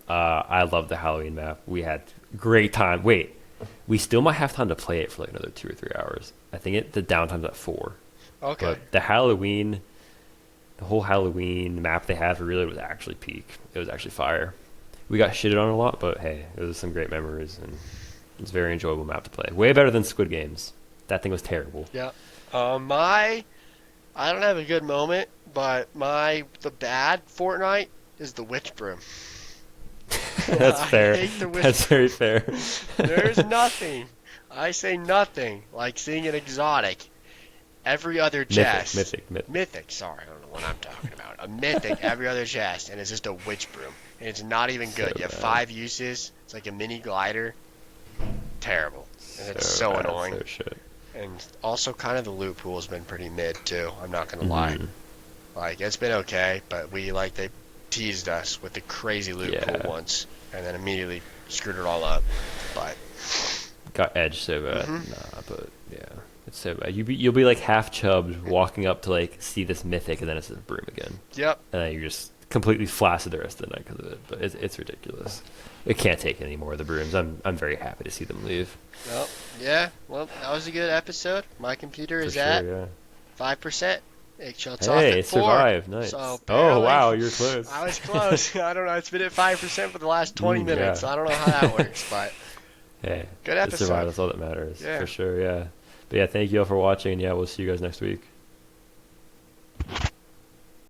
S2: I love the Halloween map. We had great time. Wait, we still might have time to play it for like another 2 or 3 hours. I think the downtime's at 4.
S1: okay,
S2: But the whole Halloween map they had for Reload was actually peak. It was actually fire. We got shitted on a lot, but hey, it was some great memories and it's a very enjoyable map to play. Way better than Squid Games. That thing was terrible.
S1: yeah. I don't have a good moment, but the bad Fortnite is the witch broom.
S2: That's
S1: I
S2: fair.
S1: hate the witch.
S2: That's very fair.
S1: There's nothing. I say nothing like seeing an exotic. Every other chest. Mythic, sorry, I don't know what I'm talking about. A mythic every other chest, and it's just a witch broom. And it's not even good. You have
S2: bad.
S1: 5 uses. It's like a mini glider. Terrible. And it's so
S2: bad,
S1: annoying.
S2: So shit.
S1: And also kind of the loot pool has been pretty mid too. I'm not gonna lie. Like it's been okay, but they teased us with the crazy loot pool once, and then immediately screwed it all up. But
S2: Got edged so bad. Nah, but yeah, it's so bad. You'll be like half chubbed walking up to like see this mythic, and then it's a broom again.
S1: yep.
S2: And then you're just completely flaccid the rest of the night because of it. But it's ridiculous. It can't take any more of the brooms. I'm very happy to see them leave.
S1: Well, yeah. Well, that was a good episode. My computer
S2: For
S1: is
S2: sure,
S1: at
S2: yeah.
S1: 5%. It shuts off
S2: Hey,
S1: at
S2: it
S1: 4.
S2: survived. Nice.
S1: So
S2: Oh
S1: barely.
S2: wow, you're close.
S1: I was close. I don't know. It's been at 5% for the last 20 minutes.
S2: yeah.
S1: So I don't know how that works, but
S2: Hey,
S1: good
S2: it
S1: episode.
S2: survived. That's all that matters.
S1: Yeah.
S2: For sure, yeah. But yeah, thank you all for watching. And yeah, we'll see you guys next week.